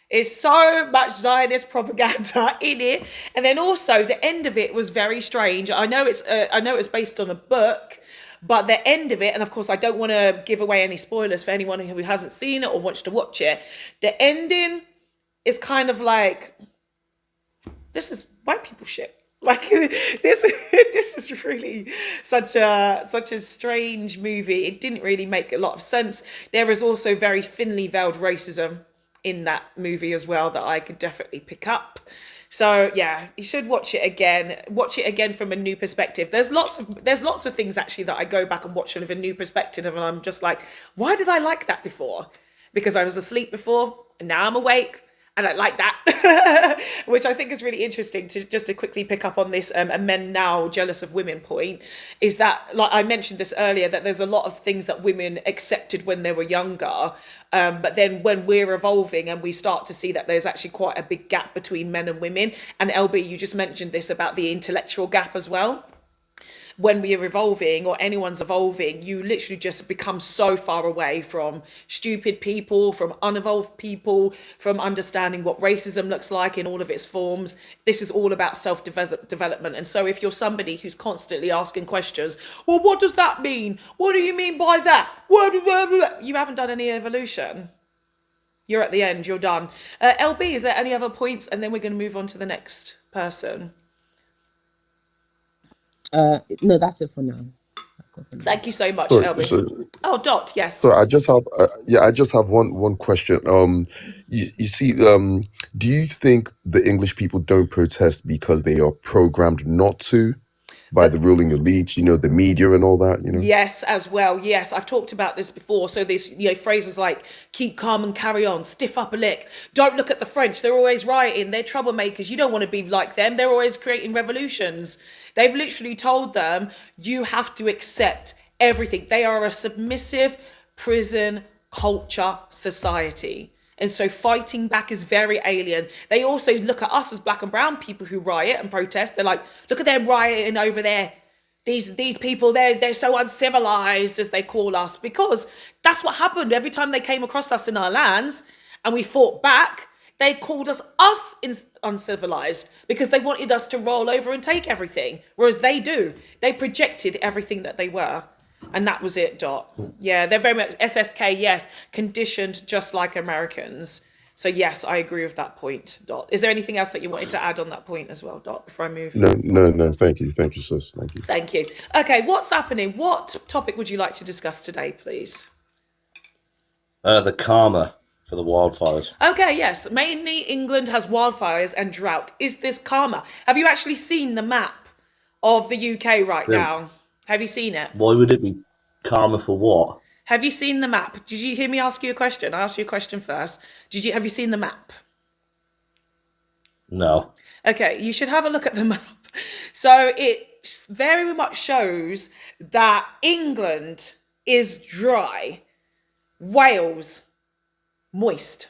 is so much Zionist propaganda in it. And then also the end of it was very strange. I know it's based on a book, but the end of it, and of course I don't want to give away any spoilers for anyone who hasn't seen it or wants to watch it. The ending is kind of like, this is white people shit. Like this is really such a strange movie. It didn't really make a lot of sense. There is also very thinly veiled racism in that movie as well that I could definitely pick up. So yeah, you should watch it again. Watch it again from a new perspective. There's lots of things actually that I go back and watch with a new perspective, and I'm just like, why did I like that before? Because I was asleep before, and now I'm awake. And I like that, which I think is really interesting to quickly pick up on this a men now jealous of women point, is that, like I mentioned this earlier, that there's a lot of things that women accepted when they were younger. But then when we're evolving and we start to see that there's actually quite a big gap between men and women. And LB, you just mentioned this about the intellectual gap as well. When we are evolving or anyone's evolving, you literally just become so far away from stupid people, from unevolved people, from understanding what racism looks like in all of its forms. This is all about self-development. And so if you're somebody who's constantly asking questions, well, what does that mean? What do you mean by that? You haven't done any evolution. You're at the end, you're done. LB, is there any other points? And then we're going to move on to the next person. No, that's it for now. Thank you so much, Sorry, LB. Dot, yes. so I just have one question. You see, do you think the English people don't protest because they are programmed not to by the ruling elites, the media and all that, Yes, as well. Yes, I've talked about this before. So this, phrases like keep calm and carry on, stiff upper lip, don't look at the French, they're always rioting, they're troublemakers, you don't want to be like them, they're always creating revolutions. They've literally told them, you have to accept everything. They are a submissive prison culture society. And so fighting back is very alien. They also look at us as black and brown people who riot and protest. They're like, look at them rioting over there. These people, they're so uncivilized, as they call us, because that's what happened every time they came across us in our lands and we fought back. They called us uncivilized because they wanted us to roll over and take everything, whereas they projected everything that they were. And that was it, Dot. Yeah, they're very much SSK, yes, conditioned just like Americans. So yes, I agree with that point, Dot. Is there anything else that you wanted to add on that point as well, Dot, before I move? No. Thank you, sis. Thank you. Thank you. Okay, what's happening? What topic would you like to discuss today, please? The karma for the wildfires. Okay, yes. Mainly England has wildfires and drought. Is this karma? Have you actually seen the map of the UK right now? Have you seen it? Why would it be karma for what? Have you seen the map? Did you hear me ask you a question? I asked you a question first. Have you seen the map? No. Okay, you should have a look at the map. So it very much shows that England is dry, Wales, moist,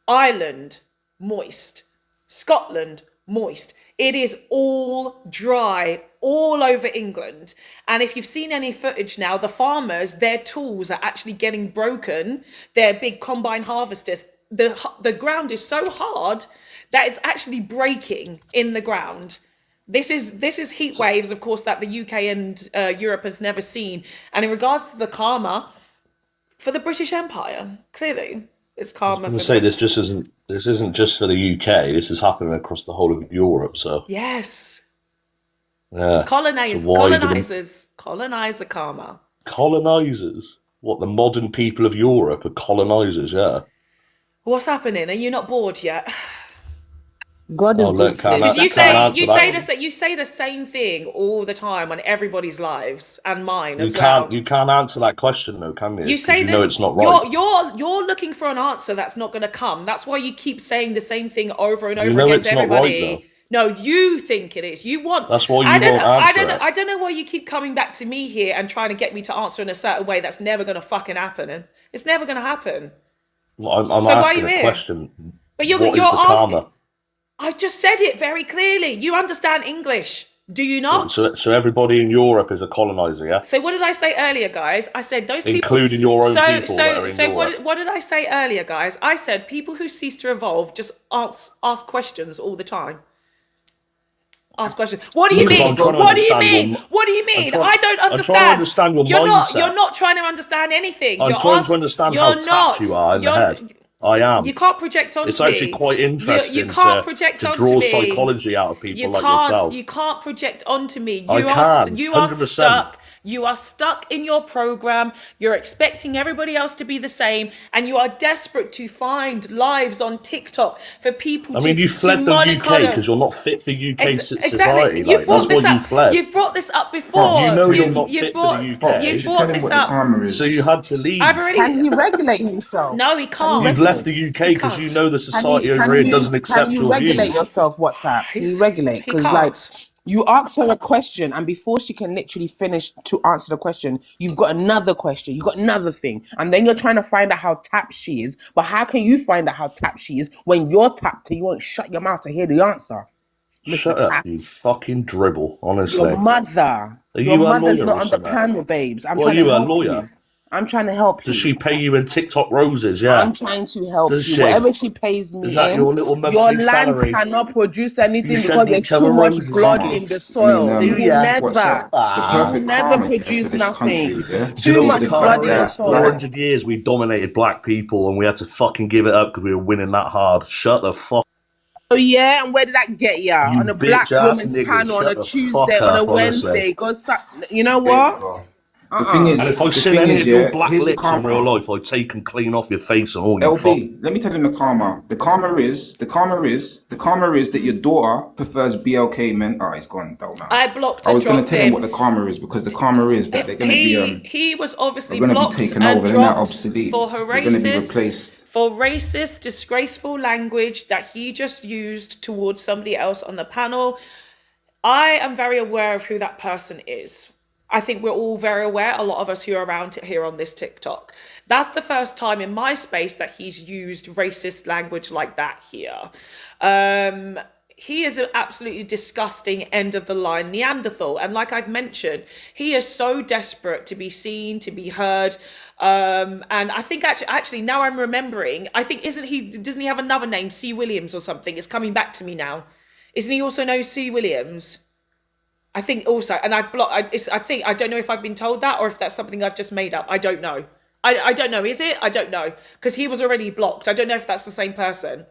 Ireland, moist, Scotland, moist. It is all dry all over England. And if you've seen any footage now, the farmers, their tools are actually getting broken. Their big combine harvesters, the ground is so hard that it's actually breaking in the ground. This is heat waves, of course, that the UK and Europe has never seen. And in regards to the karma for the British Empire, clearly it's karma. I'm going to say this isn't just for the UK. This is happening across the whole of Europe. So yes, yeah, colonizer karma. Colonizers. What, the modern people of Europe are colonizers? Yeah. What's happening? Are you not bored yet? God is good. Because you say the same thing all the time on everybody's lives and mine as well. You can't answer that question though, can you? You say that it's not right. You're looking for an answer that's not going to come. That's why you keep saying the same thing over and over again it's to not everybody. right, no, you think it is. You want. That's why you won't answer it. I don't know why you keep coming back to me here and trying to get me to answer in a certain way that's never going to fucking happen. It's never going to happen. I'm asking a question. But you're what is the asking. karma? I just said it very clearly. You understand English, do you not? So everybody in Europe is a colonizer, yeah? So what did I say earlier, guys? I said those people, including your own people that are in Europe. What did I say earlier, guys? I said people who cease to evolve just ask questions all the time. Ask questions. What do you mean? What do you mean? What do you mean? I don't understand. I'm trying to understand your mindset. You're not trying to understand anything. I'm trying to understand how tapped you are in the head. I am. You can't project onto me. It's actually quite interesting you can't project onto draw me. psychology out of people like yourself. You can't project onto me. You are stuck. You are stuck in your program. You're expecting everybody else to be the same, and you are desperate to find lives on TikTok for people to. I mean, you fled the UK because you're not fit for UK society. Exactly. That's why you fled. You've brought this up before. You know you're not fit for the UK. You've brought this up. So you had to leave. Can he regulate himself? No, he can't. You've left the UK because you know the society over here doesn't accept your views. Can you regulate yourself, WhatsApp? Can you regulate? Because like, you ask her a question, and before she can literally finish to answer the question, you've got another question, you've got another thing, and then you're trying to find out how tapped she is. But how can you find out how tapped she is when you're tapped and you won't shut your mouth to hear the answer? Shut up, you fucking dribble, honestly. Your mother's not on the panel, babes. I'm trying to help you. I'm trying to help you. Does she pay you in TikTok roses? Yeah. I'm trying to help you. Whatever she pays me, is that your little monthly land salary? Cannot produce anything because there's too much blood in the soil. You will never produce nothing. Too much blood in the soil. 400 years we dominated black people and we had to fucking give it up because we were winning that hard. Shut the fuck. Oh yeah, and where did that get you? On a black woman's panel on a Tuesday, on a Wednesday. Go suck. You know what? The thing is, and if I see any of your black lips in real life, I take them clean off your face and all. LB, let me tell you the karma. The karma is that your daughter prefers BLK men. Oh, he's gone. I blocked. I was going to tell him what the karma is because the karma is that they're going to be. He was obviously blocked and dropped for racist, disgraceful language that he just used towards somebody else on the panel. I am very aware of who that person is. I think we're all very aware, a lot of us who are around here on this TikTok. That's the first time in my space that he's used racist language like that here. He is an absolutely disgusting end of the line Neanderthal. And like I've mentioned, he is so desperate to be seen, to be heard. And I think actually now I'm remembering, I think doesn't he have another name, C. Williams or something? It's coming back to me now. Isn't he also known C. Williams? I think also, and I've blocked. I don't know if I've been told that or if that's something I've just made up. I don't know. I don't know. Is it? I don't know because he was already blocked. I don't know if that's the same person.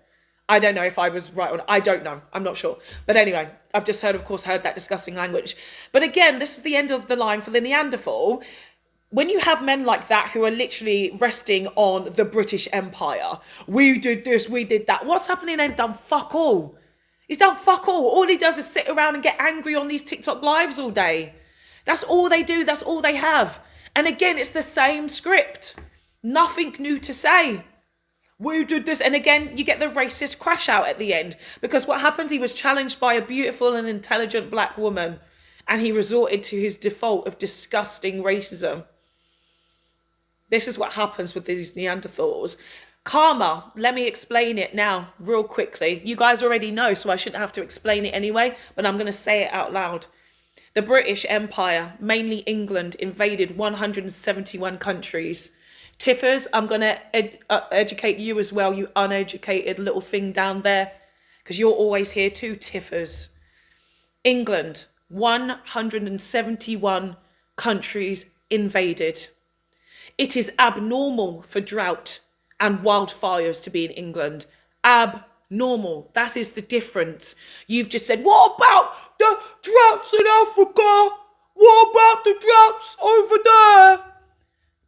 I don't know if I was right on. I don't know. I'm not sure. But anyway, I've just heard that disgusting language. But again, this is the end of the line for the Neanderthal. When you have men like that who are literally resting on the British Empire, we did this, we did that. What's happening? Ain't done fuck all. He's done fuck all. All he does is sit around and get angry on these TikTok lives all day. That's all they do. That's all they have. And again, it's the same script. Nothing new to say. We did this. And again, you get the racist crash out at the end. Because what happens, he was challenged by a beautiful and intelligent black woman. And he resorted to his default of disgusting racism. This is what happens with these Neanderthals. Karma, let me explain it now real quickly. You guys already know, so I shouldn't have to explain it anyway, but I'm going to say it out loud. The British Empire, mainly England, invaded 171 countries. Tiffers, I'm going to educate you as well, you uneducated little thing down there, because you're always here too, Tiffers. England, 171 countries invaded. It is abnormal for drought and wildfires to be in England. Abnormal. That is the difference. You've just said, what about the droughts in Africa? What about the droughts over there?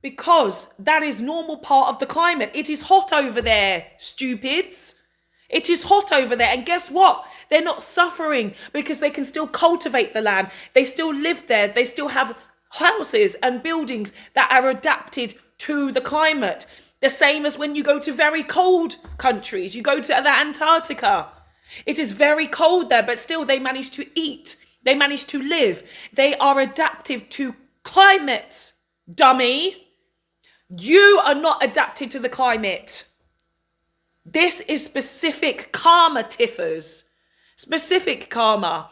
Because that is normal part of the climate. It is hot over there, stupids. It is hot over there. And guess what? They're not suffering because they can still cultivate the land. They still live there. They still have houses and buildings that are adapted to the climate. The same as when you go to very cold countries. You go to the Antarctica. It is very cold there, but still they manage to eat. They manage to live. They are adaptive to climates, dummy. You are not adapted to the climate. This is specific karma, Tiffers. Specific karma.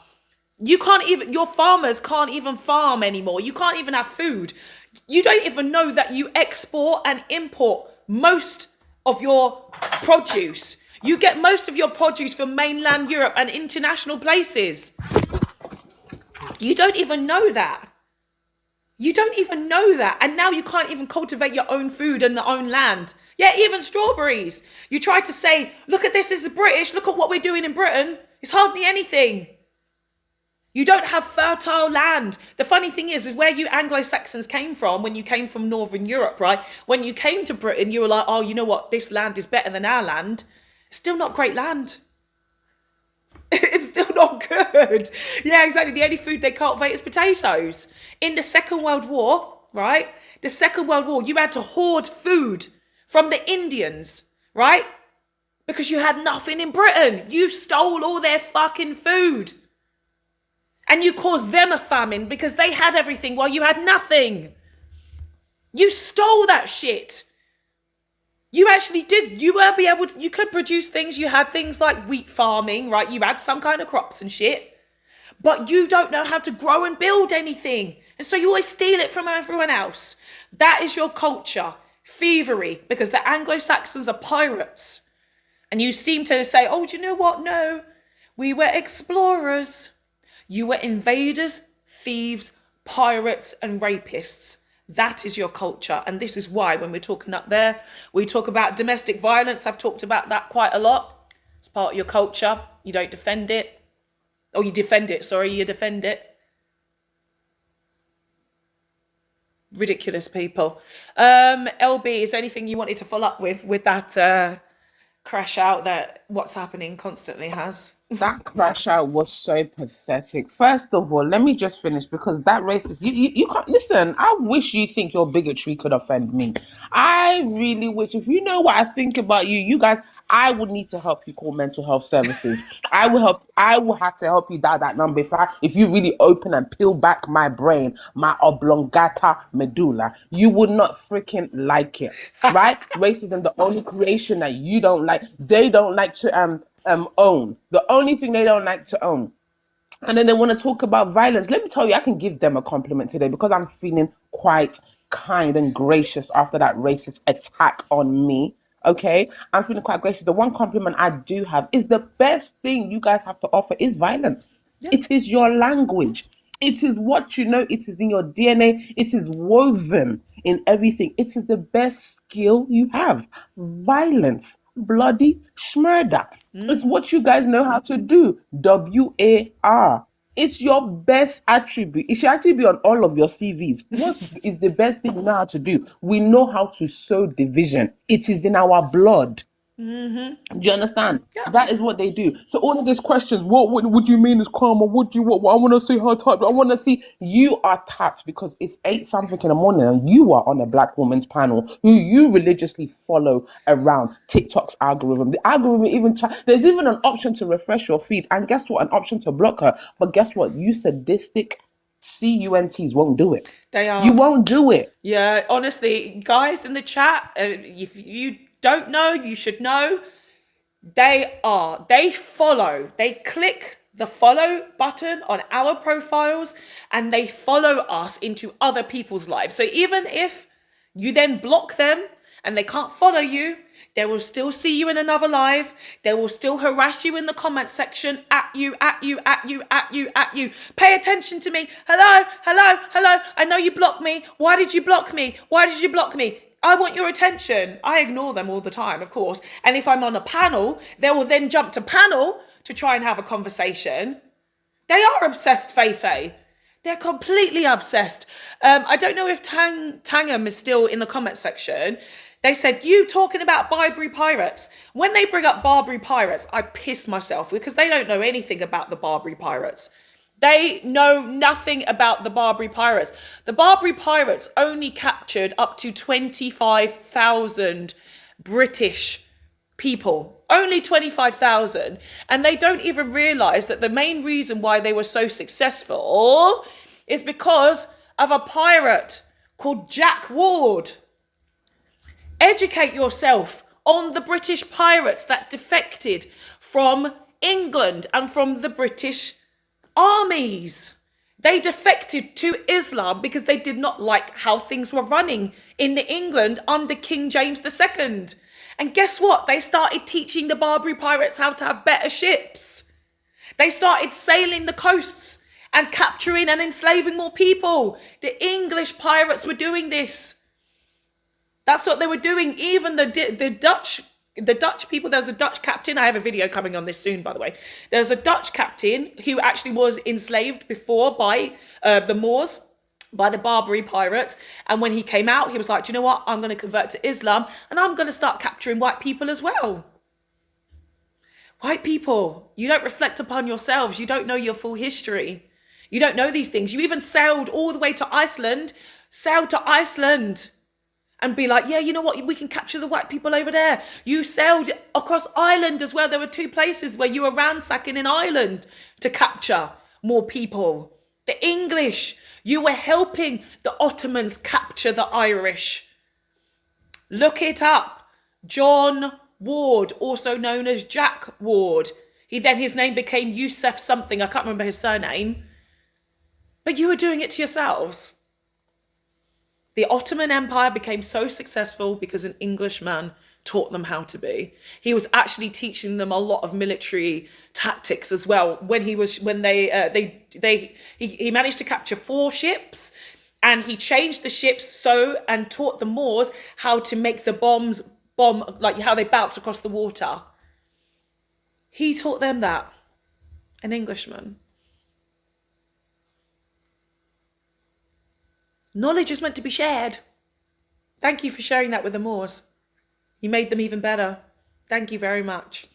Your farmers can't even farm anymore. You can't even have food. You don't even know that you export and import most of your produce. You get most of your produce from mainland Europe and international places. You don't even know that. You don't even know that. And now you can't even cultivate your own food in the own land. Yeah, even strawberries. You try to say, look at this is British. Look at what we're doing in Britain. It's hardly anything. You don't have fertile land. The funny thing is where you Anglo-Saxons came from, when you came from Northern Europe, right? When you came to Britain, you were like, oh, you know what? This land is better than our land. It's still not great land. It's still not good. Yeah, exactly. The only food they cultivate is potatoes. In the Second World War, right? The Second World War, you had to hoard food from the Indians, right? Because you had nothing in Britain. You stole all their fucking food. And you caused them a famine because they had everything while you had nothing. You stole that shit. You actually did. You were able to, you could produce things. You had things like wheat farming, right? You had some kind of crops and shit. But you don't know how to grow and build anything. And so you always steal it from everyone else. That is your culture. Thievery. Because the Anglo-Saxons are pirates. And you seem to say, oh, do you know what? No, we were explorers. You were invaders, thieves, pirates, and rapists. That is your culture. And this is why when we're talking up there, we talk about domestic violence. I've talked about that quite a lot. It's part of your culture. You don't defend it. Oh, you defend it. Sorry, you defend it. Ridiculous people. LB, is there anything you wanted to follow up with that crash out that what's happening constantly has? That crash out was so pathetic. First of all, let me just finish because that racist. You can't listen. I wish you think your bigotry could offend me. I really wish. If you know what I think about you, you guys, I would need to help you call mental health services. I will help. I will have to help you dial that number if you really open and peel back my brain, my oblongata medulla. You would not freaking like it, right? Racism, the only creation that you don't like. They don't like to own. The only thing they don't like to own. And then they want to talk about violence. Let me tell you, I can give them a compliment today because I'm feeling quite kind and gracious after that racist attack on me. Okay, I'm feeling quite gracious. The one compliment I do have is the best thing you guys have to offer is violence. Yeah. It is your language. It is what you know. It is in your DNA. It is woven in everything. It is the best skill you have. Violence, bloody murder. It's what you guys know how to do. WAR. It's your best attribute. It should actually be on all of your CVs. What is the best thing you know how to do? We know how to sow division. It is in our blood. Mm-hmm. Do you understand? Yeah. That is what they do. So all of these questions, what do you mean is karma? What I want to see her type. I want to see you are tapped because it's 8 something in the morning and you are on a black woman's panel who you religiously follow around TikTok's algorithm. The algorithm even there's even an option to refresh your feed, and guess what? An option to block her. But guess what? You sadistic CUNTs won't do it. They are. You won't do it. Yeah, honestly, guys in the chat, if you don't know, you should know. They click the follow button on our profiles and they follow us into other people's lives. So even if you then block them and they can't follow you, they will still see you in another live. They will still harass you in the comment section, at you. Pay attention to me. Hello. I know you blocked me. Why did you block me? I want your attention. I ignore them all the time, of course. And if I'm on a panel, they will then jump to panel to try and have a conversation. They are obsessed, Feifei. They're completely obsessed. I don't know if Tangam is still in the comment section. They said, you talking about Barbary pirates. When they bring up Barbary pirates, I piss myself because they don't know anything about the Barbary pirates. They know nothing about the Barbary pirates. The Barbary pirates only captured up to 25,000 British people. Only 25,000. And they don't even realise that the main reason why they were so successful is because of a pirate called Jack Ward. Educate yourself on the British pirates that defected from England and from the British armies. They defected to Islam because they did not like how things were running in England under King James II. And guess what? They started teaching the Barbary pirates how to have better ships. They started sailing the coasts and capturing and enslaving more people. The English pirates were doing this. That's what they were doing. Even the Dutch people, there was a Dutch captain. I have a video coming on this soon, by the way. There's a Dutch captain who actually was enslaved before by the Moors, by the Barbary pirates. And when he came out, he was like, do you know what? I'm going to convert to Islam and I'm going to start capturing white people as well. White people, you don't reflect upon yourselves. You don't know your full history. You don't know these things. You even sailed all the way to Iceland, and be like, yeah, you know what? We can capture the white people over there. You sailed across Ireland as well. There were 2 places where you were ransacking in Ireland to capture more people. The English, you were helping the Ottomans capture the Irish. Look it up. John Ward, also known as Jack Ward. His name became Yusuf something. I can't remember his surname. But you were doing it to yourselves. The Ottoman Empire became so successful because an Englishman taught them how to be. He was actually teaching them a lot of military tactics as well. He managed to capture 4 ships, and he changed the ships and taught the Moors how to make the bomb, like how they bounce across the water. He taught them that. An Englishman. Knowledge is meant to be shared. Thank you for sharing that with the Moors. You made them even better. Thank you very much.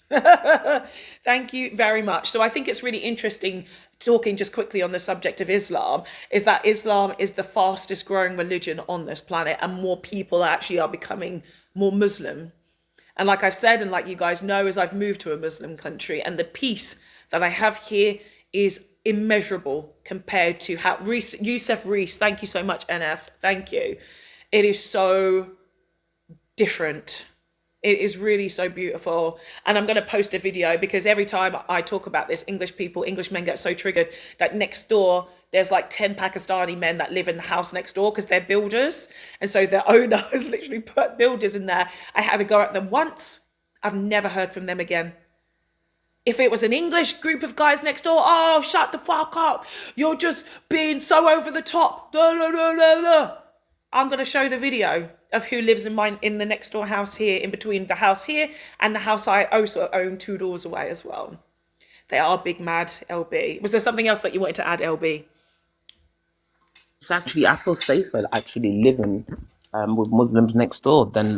Thank you very much. So I think it's really interesting, talking just quickly on the subject of Islam, is that Islam is the fastest growing religion on this planet, and more people actually are becoming more Muslim. And like I've said, and like you guys know, as I've moved to a Muslim country, and the peace that I have here is immeasurable compared to how Yusuf Reese, thank you so much, NF, thank you. It is so different. It is really so beautiful. And I'm going to post a video, because every time I talk about this, English men get so triggered that next door, there's like 10 Pakistani men that live in the house next door because they're builders. And so their owner has literally put builders in there. I had to go at them once. I've never heard from them again. If it was an English group of guys next door, oh, shut the fuck up. You're just being so over the top. I'm going to show the video of who lives in the next door house here, in between the house here and the house I also own 2 doors away as well. They are big mad, LB. Was there something else that you wanted to add, LB? It's actually, I feel safer actually living with Muslims next door than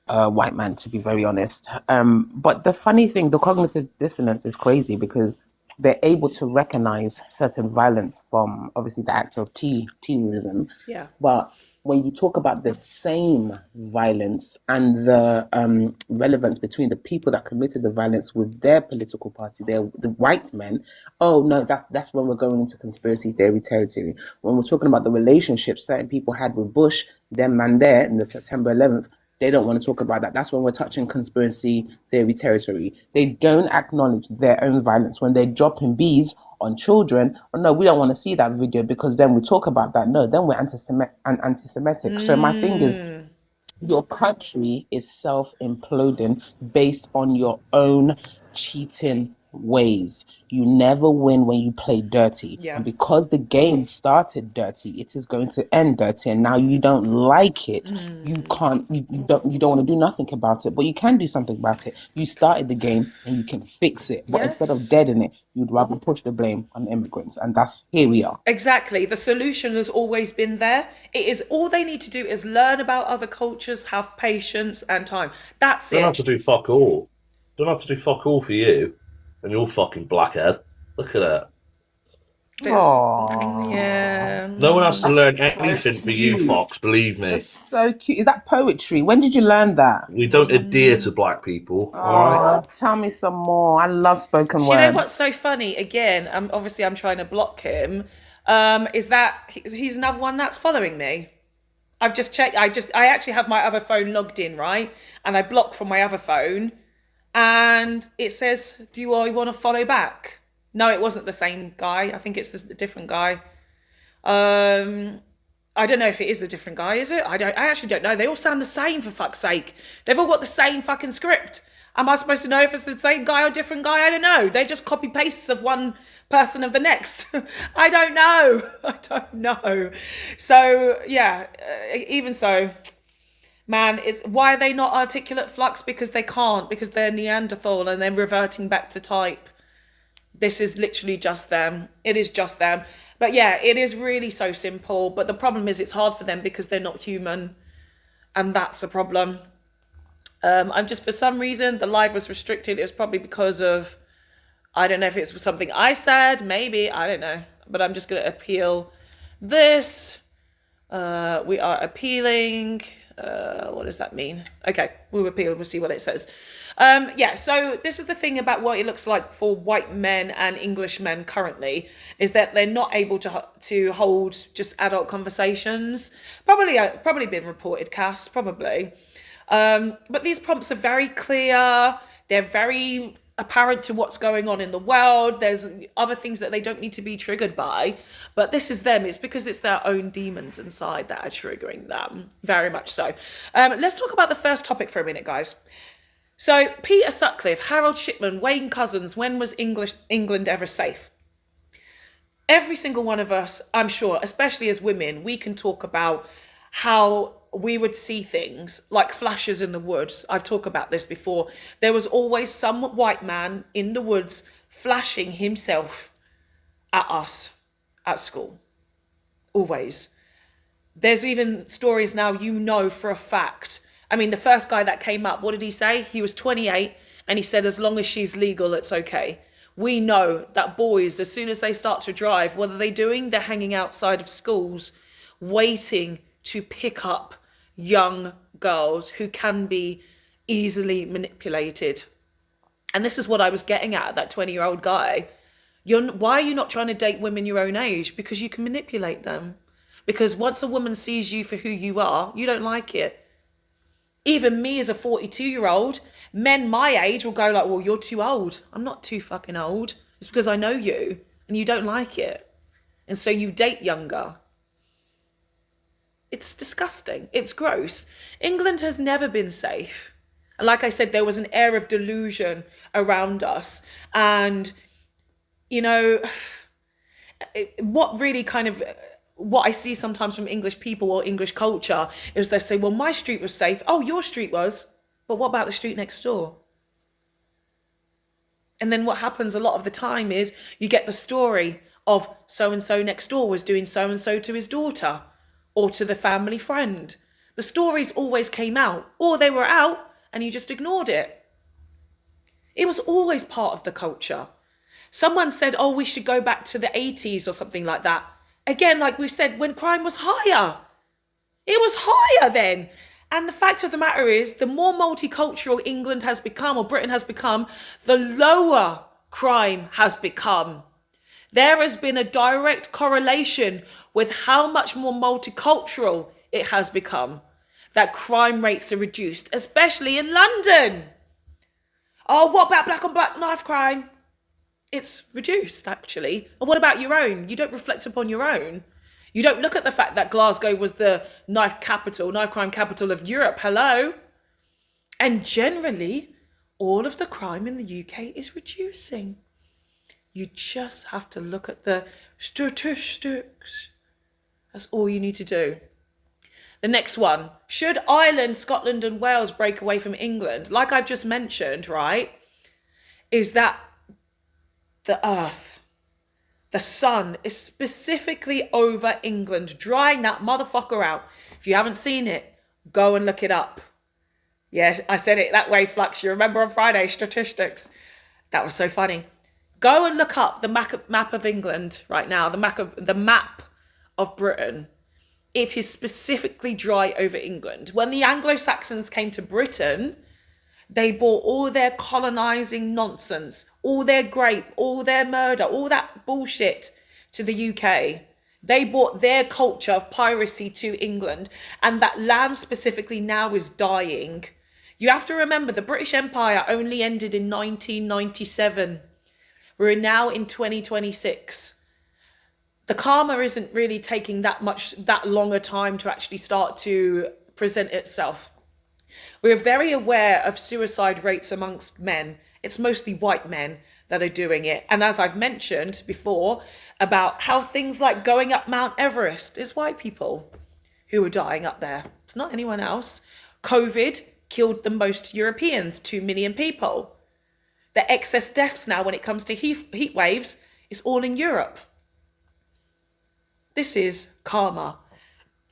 white man, to be very honest. But the funny thing, the cognitive dissonance is crazy, because they're able to recognize certain violence from obviously the act of terrorism. Yeah. But when you talk about the same violence and the relevance between the people that committed the violence with their political party, the white men, oh no, that's when we're going into conspiracy theory territory. When we're talking about the relationships certain people had with Bush, them man there in the September 11th, they don't want to talk about that. That's when we're touching conspiracy theory territory. They don't acknowledge their own violence when they're dropping bees on children. Oh, no, we don't want to see that video, because then we talk about that. No, then we're anti-Semitic. So my thing is, your country is self-imploding based on your own cheating ways. You never win when you play dirty. Yeah. And because the game started dirty, it is going to end dirty. And now you don't like it. You don't want to do nothing about it, but you can do something about it. You started the game and you can fix it. But instead of deadening it, you'd rather push the blame on immigrants. And that's, here we are. Exactly. The solution has always been there. It is, all they need to do is learn about other cultures, have patience and time. That's it. Don't have to do fuck all. Don't have to do fuck all for you. And you're fucking blackhead. Look at that. Aww. Yeah. No one has to learn anything for you, Fox, believe me. That's so cute. Is that poetry? When did you learn that? We don't adhere to black people, alright? Tell me some more. I love spoken word. You know what's so funny? Again, obviously I'm trying to block him. Is that he's another one that's following me. I've just checked. I actually have my other phone logged in, right? And I blocked from my other phone. and it says, do I want to follow back? No, it wasn't the same guy. I think it's a different guy. I don't know if it is a different guy, is it? I actually don't know. They all sound the same, for fuck's sake. They've all got the same fucking script. Am I supposed to know if it's the same guy or different guy? I don't know. They just copy pastes of one person of the next. I don't know. I don't know. So yeah, even so, man, it's why are they not articulate flux? Because they can't, because they're Neanderthal and they're reverting back to type. This is literally just them. It is just them. But yeah, it is really so simple. But the problem is it's hard for them because they're not human. And that's a problem. I'm just, for some reason, the live was restricted. It was probably because of, I don't know if it's something I said, maybe, I don't know. But I'm just going to appeal this. We are appealing. What does that mean? Okay, we'll appeal. We'll see what it says. Yeah, so this is the thing about what it looks like for white men and English men currently, is that they're not able to hold just adult conversations. Probably been reported, Cass, probably. But these prompts are very clear. They're very apparent to what's going on in the world. There's other things that they don't need to be triggered by. But this is them. It's because it's their own demons inside that are triggering them. Very much so. Let's talk about the first topic for a minute, guys. So, Peter Sutcliffe, Harold Shipman, Wayne Couzens, when was England ever safe? Every single one of us, I'm sure, especially as women, we can talk about how we would see things like flashes in the woods. I've talked about this before. There was always some white man in the woods flashing himself at us at school. Always. There's even stories now, you know for a fact. I mean, the first guy that came up, what did he say? He was 28 and he said, as long as she's legal, it's okay. We know that boys, as soon as they start to drive, what are they doing? They're hanging outside of schools, waiting to pick up young girls who can be easily manipulated. And this is what I was getting at, that 20-year-old guy. Why are you not trying to date women your own age? Because you can manipulate them. Because once a woman sees you for who you are, you don't like it. Even me as a 42-year-old, men my age will go like, well, you're too old. I'm not too fucking old. It's because I know you and you don't like it. And so you date younger. It's disgusting. It's gross. England has never been safe. And like I said, there was an air of delusion around us. And, you know, what I see sometimes from English people or English culture is they say, well, my street was safe. Oh, your street was. But what about the street next door? And then what happens a lot of the time is you get the story of so-and-so next door was doing so-and-so to his daughter or to the family friend. The stories always came out, or they were out and you just ignored it. It was always part of the culture. Someone said, oh, we should go back to the 80s or something like that. Again, like we've said, when crime was higher. It was higher then. And the fact of the matter is, the more multicultural England has become, or Britain has become, the lower crime has become. There has been a direct correlation with how much more multicultural it has become, that crime rates are reduced, especially in London. Oh, what about black on black knife crime? It's reduced, actually. And what about your own? You don't reflect upon your own. You don't look at the fact that Glasgow was the knife crime capital of Europe. Hello? And generally, all of the crime in the UK is reducing. You just have to look at the statistics. That's all you need to do. The next one. Should Ireland, Scotland and Wales break away from England? Like I've just mentioned, right, is that the earth, the sun is specifically over England, drying that motherfucker out. If you haven't seen it, go and look it up. Yeah, I said it that way, Flux. You remember on Friday, statistics. That was so funny. Go and look up the map of England right now, the map of Britain. It is specifically dry over England. When the Anglo-Saxons came to Britain, they brought all their colonising nonsense, all their grape, all their murder, all that bullshit to the UK. They brought their culture of piracy to England, and that land specifically now is dying. You have to remember the British Empire only ended in 1997. We're now in 2026. The karma isn't really taking that long a time to actually start to present itself. We're very aware of suicide rates amongst men. It's mostly white men that are doing it. And as I've mentioned before about how things like going up Mount Everest, it's white people who are dying up there. It's not anyone else. COVID killed the most Europeans, 2 million people. The excess deaths now when it comes to heat waves is all in Europe. This is karma.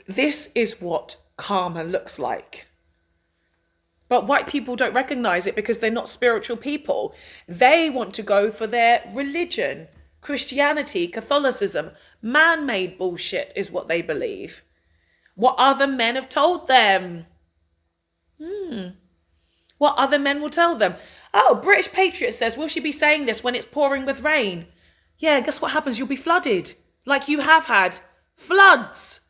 This is what karma looks like. But white people don't recognize it because they're not spiritual people. They want to go for their religion, Christianity, Catholicism. Man-made bullshit is what they believe. What other men have told them. What other men will tell them. Oh, British Patriot says, will she be saying this when it's pouring with rain? Yeah, guess what happens? You'll be flooded. Like you have had floods.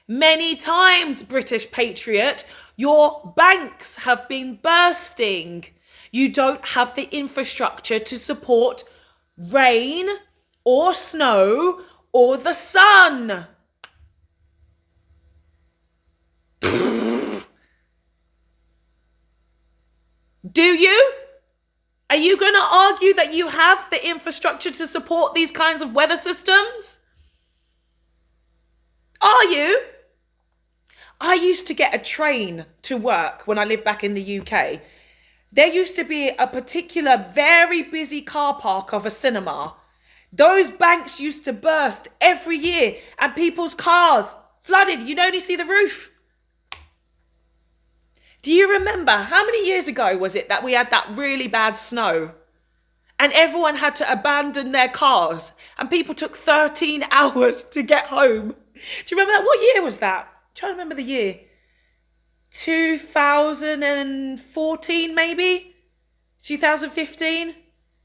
Many times, British Patriot, your banks have been bursting. You don't have the infrastructure to support rain or snow or the sun. Do you? Are you going to argue that you have the infrastructure to support these kinds of weather systems? Are you? I used to get a train to work when I lived back in the UK. There used to be a particular very busy car park of a cinema. Those banks used to burst every year and people's cars flooded. You'd only see the roof. Do you remember how many years ago was it that we had that really bad snow and everyone had to abandon their cars and people took 13 hours to get home? Do you remember that? What year was that? I'm trying to remember the year. 2014 maybe? 2015?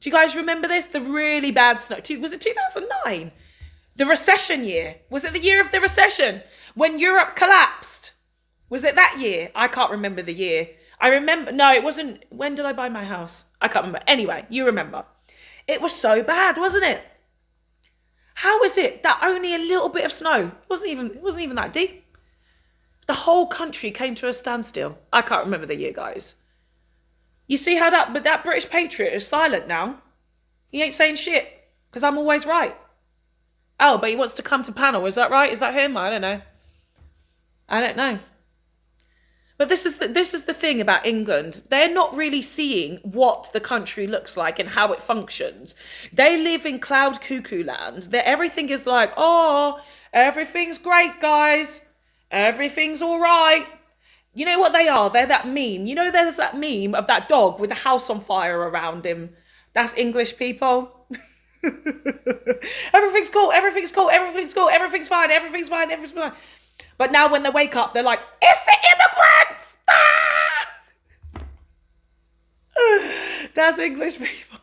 Do you guys remember this? The really bad snow. Was it 2009? The recession year. Was it the year of the recession? When Europe collapsed? Was it that year? I can't remember the year. I remember, no, it wasn't. When did I buy my house? I can't remember. Anyway, you remember. It was so bad, wasn't it? How is it that only a little bit of snow, it wasn't even that deep. The whole country came to a standstill. I can't remember the year, guys. You see how that British Patriot is silent now? He ain't saying shit, because I'm always right. Oh, but he wants to come to panel, is that right? Is that him? I don't know. But this is the thing about England. They're not really seeing what the country looks like and how it functions. They live in cloud cuckoo land. Everything is like, oh, everything's great, guys. Everything's all right. You know what they are? They're that meme. You know there's that meme of that dog with the house on fire around him. That's English people. Everything's cool. Everything's cool. Everything's cool. Everything's fine. Everything's fine. Everything's fine. But now when they wake up, they're like, it's the immigrants! Ah! That's English people.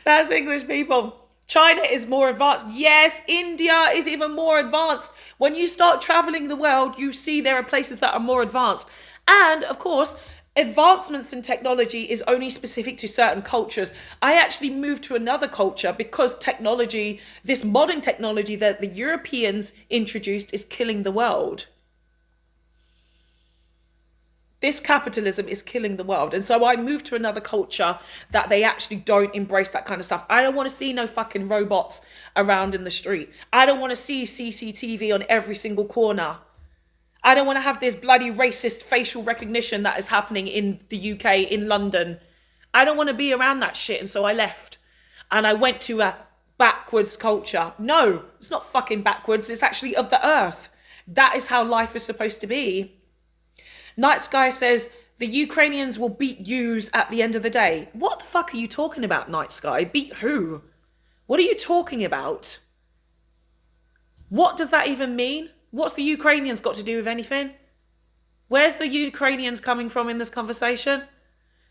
That's English people. China is more advanced. Yes, India is even more advanced. When you start traveling the world, you see there are places that are more advanced. And of course, advancements in technology is only specific to certain cultures. I actually moved to another culture because technology, this modern technology that the Europeans introduced, is killing the world. This capitalism is killing the world. And so I moved to another culture that they actually don't embrace that kind of stuff. I don't want to see no fucking robots around in the street. I don't want to see CCTV on every single corner. I don't want to have this bloody racist facial recognition that is happening in the UK, in London. I don't want to be around that shit. And so I left. And I went to a backwards culture. No, it's not fucking backwards. It's actually of the earth. That is how life is supposed to be. Night Sky says, the Ukrainians will beat yous at the end of the day. What the fuck are you talking about, Night Sky? Beat who? What are you talking about? What does that even mean? What's the Ukrainians got to do with anything? Where's the Ukrainians coming from in this conversation?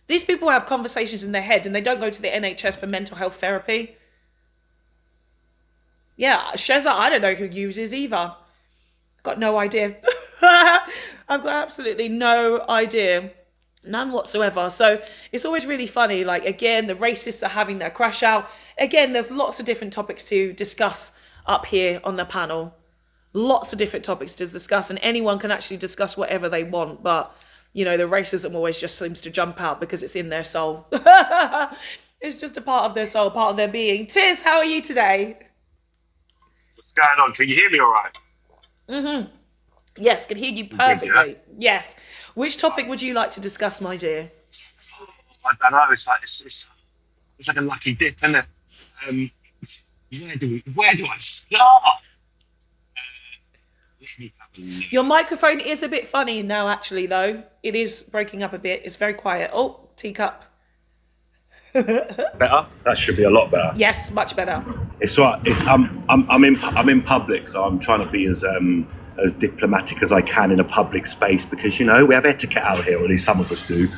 These people have conversations in their head and they don't go to the NHS for mental health therapy. Yeah, Sheza, I don't know who uses either. Got no idea. I've got absolutely no idea. None whatsoever. So it's always really funny. Like, again, the racists are having their crash out. Again, there's lots of different topics to discuss up here on the panel. Lots of different topics to discuss, and anyone can actually discuss whatever they want. But, you know, the racism always just seems to jump out because it's in their soul. It's just a part of their soul, part of their being. Tiz, how are you today? What's going on? Can you hear me all right? Mm-hmm. Yes, can hear you perfectly. Good, yeah? Yes. Which topic would you like to discuss, my dear? I don't know. It's like a lucky dip, isn't it? Where do I start? Your microphone is a bit funny now, actually, though. It is breaking up a bit. It's very quiet. Oh, teacup. Better? That should be a lot better. Yes, much better. It's all right. I'm in public, so I'm trying to be as diplomatic as I can in a public space because, you know, we have etiquette out here, or at least some of us do. Do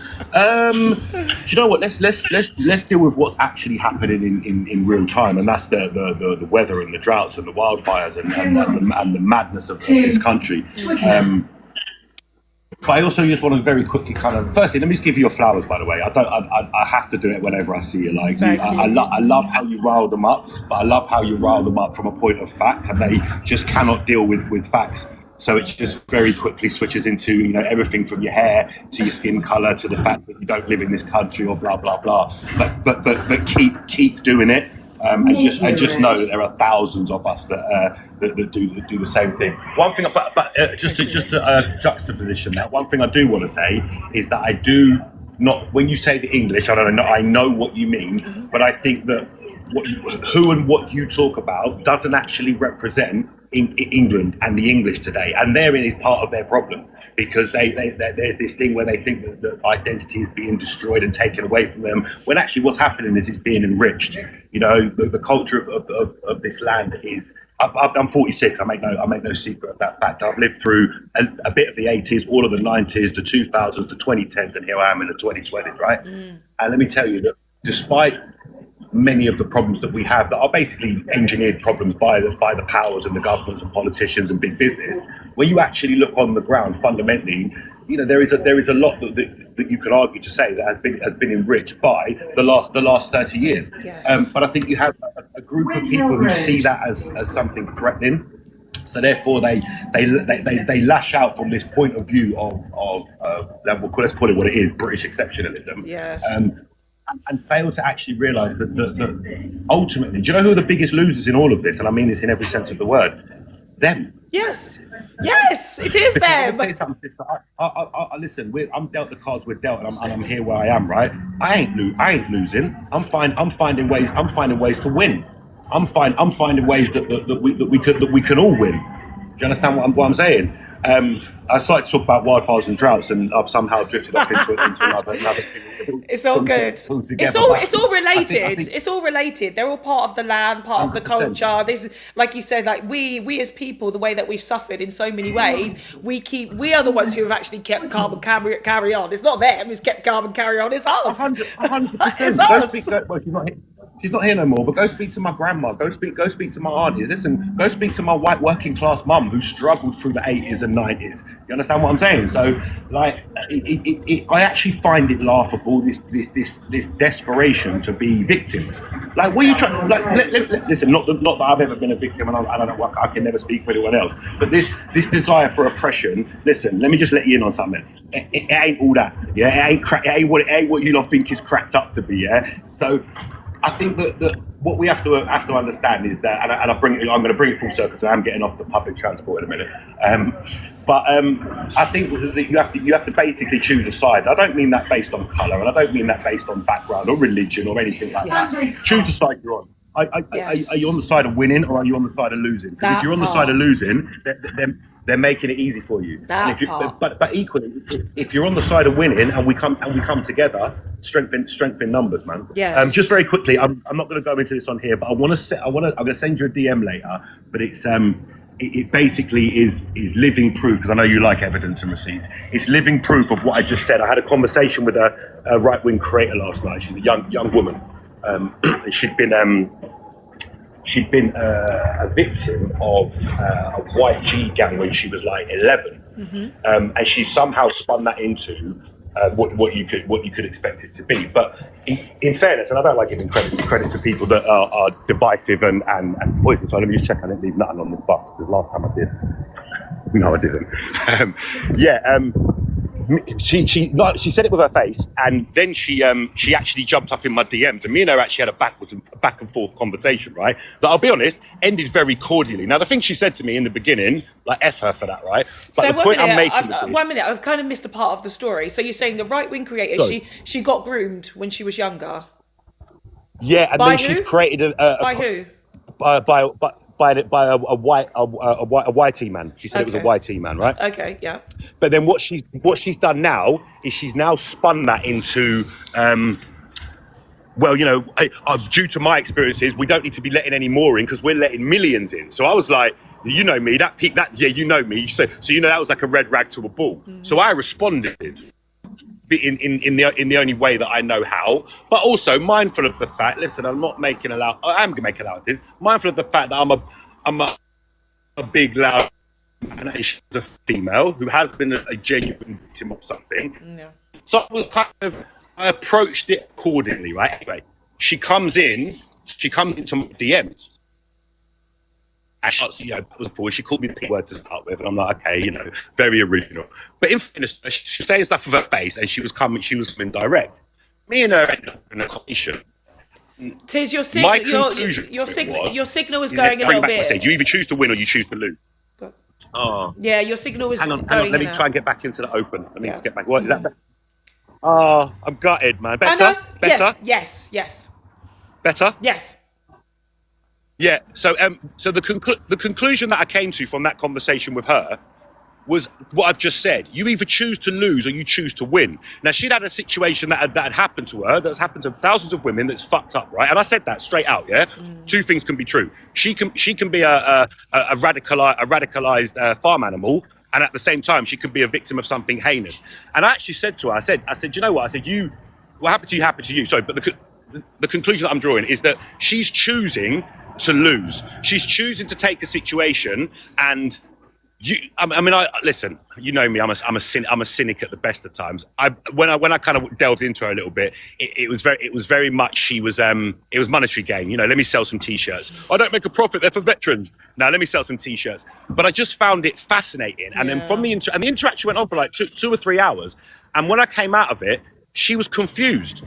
you know what? Let's deal with what's actually happening in real time, and that's the weather and the droughts and the wildfires and the madness of this country. But I also just want to very quickly firstly, let me just give you your flowers, by the way. I have to do it whenever I see you. Like, I love how you rile them up, but I love how you rile them up from a point of fact, and they just cannot deal with facts. So it just very quickly switches into, you know, everything from your hair to your skin color to the fact that you don't live in this country or blah blah blah. But keep doing it, and just know that there are thousands of us that do the same thing. One thing, but just to juxtaposition that, one thing I do want to say is that I do not, when you say the English, I know what you mean, but I think that who and what you talk about doesn't actually represent in England and the English today, and therein is part of their problem, because there's this thing where they think that identity is being destroyed and taken away from them, when actually what's happening is it's being enriched. You know, the culture of this land is. I'm 46. I make no secret of that fact. I've lived through a bit of the 80s, all of the 90s, the 2000s, the 2010s, and here I am in the 2020s, right? And let me tell you that despite many of the problems that we have that are basically engineered problems by the powers and the governments and politicians and big business, when you actually look on the ground, fundamentally, you know, there is a lot that you could argue to say that has been enriched by the last 30 years. Yes. But I think you have a group of people who see that as something threatening. So therefore, they lash out from this point of view of let's call it what it is, British exceptionalism. Yes. And fail to actually realise that ultimately, do you know who are the biggest losers in all of this? And I mean this in every sense of the word. Them. Yes. Yes, it is them. Listen, I'm dealt the cards we're dealt, and I'm here where I am. Right? I ain't losing. I'm finding ways to win. I'm finding ways that we can all win. Do you understand what I'm saying? I started to talk about wildfires and droughts, and I've somehow drifted off into another. It's all good. It's all related. It's all related. They're all part of the land, part of the culture. This, like you said, like we as people, the way that we've suffered in so many ways, we are the ones who have actually kept calm and carry on. It's not them who's kept calm and carry on. It's us. 100%. She's not here no more, but go speak to my grandma, go speak to my aunties, listen, go speak to my white working class mum who struggled through the 80s and 90s. You understand what I'm saying? So, like, I actually find it laughable, this desperation to be victims. Like, what are you trying, listen, not that I've ever been a victim, and I don't know, I can never speak for anyone else, but this desire for oppression, listen, let me just let you in on something. It ain't all that, yeah? It ain't what you lot think is cracked up to be, yeah? So, I think that what we have to understand is that, and I'm going to bring it full circle, because I'm getting off the public transport in a minute. But I think that you have to basically choose a side. I don't mean that based on colour, and I don't mean that based on background or religion or anything like that. Choose the side you're on. Are you on the side of winning, or are you on the side of losing? Because if you're on the side of losing, then they're making it easy for you. But equally, if you're on the side of winning, and we come together, strengthen numbers, man. Yes. Just very quickly, I'm not going to go into this on here, but I'm going to send you a DM later. But it's it basically is living proof, because I know you like evidence and receipts. It's living proof of what I just said. I had a conversation with a right-wing creator last night. She's a young woman. She'd been a victim of a white G gang when she was like 11. Mm-hmm. And she somehow spun that into what you could expect it to be. But in fairness, and I don't like giving credit to people that are divisive and poison. So let me just check I didn't leave nothing on this box, because last time I did. No, I didn't. She said it with her face, and then she actually jumped up in my DMs, and me and her actually had a back and forth conversation, right? That, I'll be honest, ended very cordially. Now, the thing she said to me in the beginning, like, F her for that, right? But So the point I'm making... 1 minute, I've kind of missed a part of the story. So you're saying the right-wing creator, she got groomed when she was younger? Yeah, and by then who? she's created by who? By a YT man. She said it was a YT man, right? Okay, yeah. But then what she's done now is she's now spun that into, well, you know, due to my experiences, we don't need to be letting any more in because we're letting millions in. So I was like, you know me, you know me. So you know that was like a red rag to a bull. Mm-hmm. So I responded in the only way that I know how, but also mindful of the fact. Listen, I'm not making I am making allowances. Mindful of the fact that I'm a big loud. And she's a female who has been a genuine victim of something. Yeah. So I approached it accordingly, right? Anyway, she comes into my DMs. And she called me the P word to start with, and I'm like, okay, you know, very original. But in fairness, she was saying stuff with her face, and she was coming direct. Me and her ended up in a conversation. Tis your signal. Your signal is going a little bit. I said, you either choose to win or you choose to lose. Oh. Yeah, your signal is. Hang on. Let me try and get back into the open. Let me get back. What is that? Oh, I'm gutted, man. Better? Yes. Better? Yes. Yeah. So the conclusion that I came to from that conversation with her was what I've just said. You either choose to lose or you choose to win. Now, she'd had a situation that had happened to her, that's happened to thousands of women, that's fucked up, right? And I said that straight out, yeah? Two things can be true. She can be a radicalized farm animal, and at the same time, she could be a victim of something heinous. And I actually said to her, I said, you know what? I said, what happened to you. Sorry, but the conclusion that I'm drawing is that she's choosing to lose. She's choosing to take a situation and... listen. You know me. I'm a cynic at the best of times. When I kind of delved into her a little bit, it was very much she was. It was monetary gain. You know, let me sell some T-shirts. I don't make a profit. They're for veterans. Now let me sell some T-shirts. But I just found it fascinating. And then from the interaction went on for like two or 3 hours. And when I came out of it, she was confused.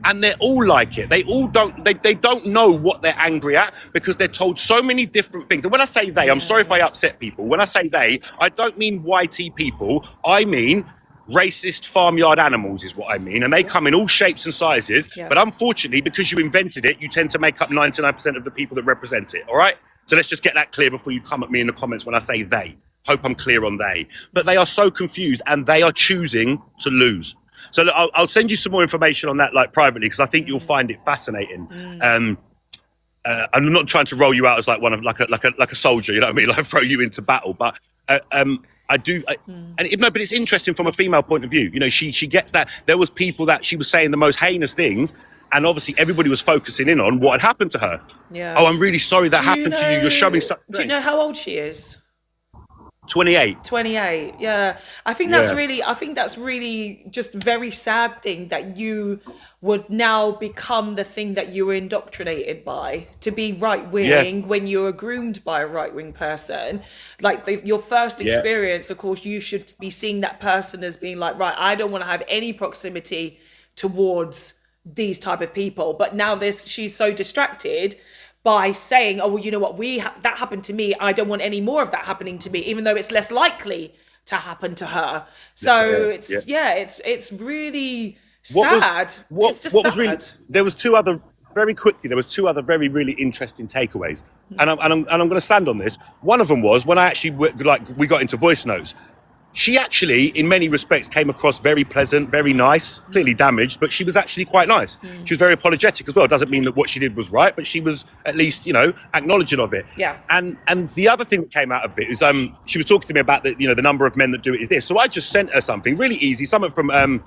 And they're all like it. They all don't. They don't know what they're angry at because they're told so many different things. And when I say they, I'm sorry if I upset people. When I say they, I don't mean YT people. I mean racist farmyard animals is what I mean. And they come in all shapes and sizes. Yeah. But unfortunately, because you invented it, you tend to make up 99% of the people that represent it. All right. So let's just get that clear before you come at me in the comments when I say they. Hope I'm clear on they. But they are so confused and they are choosing to lose. So look, I'll send you some more information on that, like privately, because I think you'll find it fascinating. I'm not trying to roll you out as like like a soldier, you know what I mean? Like throw you into battle, but I do. But it's interesting from a female point of view. You know, she gets that there was people that she was saying the most heinous things, and obviously everybody was focusing in on what had happened to her. Yeah. Oh, I'm really sorry that happened to you. You're showing such. Do you know how old she is? 28. 28. Yeah. I think that's really just a very sad thing that you would now become the thing that you were indoctrinated by, to be right-wing when you were groomed by a right-wing person. Like your first experience, of course, you should be seeing that person as being like, right, I don't want to have any proximity towards these type of people. But now she's so distracted by saying, oh, well, you know what, that happened to me. I don't want any more of that happening to me, even though it's less likely to happen to her. So it's really sad. It's just sad. There was two other very, really interesting takeaways. And I'm going to stand on this. One of them was when we got into voice notes. She actually, in many respects, came across very pleasant, very nice, clearly damaged, but she was actually quite nice. She was very apologetic as well. It doesn't mean that what she did was right, but she was at least, you know, acknowledging of it. Yeah. And the other thing that came out of it is she was talking to me about the number of men that do it is this. So I just sent her something really easy, something from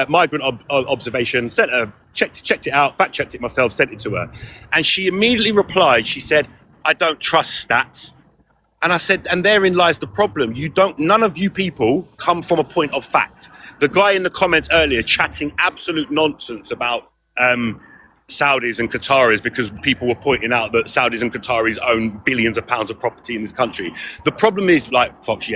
migrant observation, sent her, checked it out, fact checked it myself, sent it to her. And she immediately replied, she said, I don't trust stats. And I said, and therein lies the problem. None of you people come from a point of fact. the guy in the comments earlier chatting absolute nonsense about Saudis and Qataris, because people were pointing out that Saudis and Qataris own billions of pounds of property in this country. The problem is, like, Fox,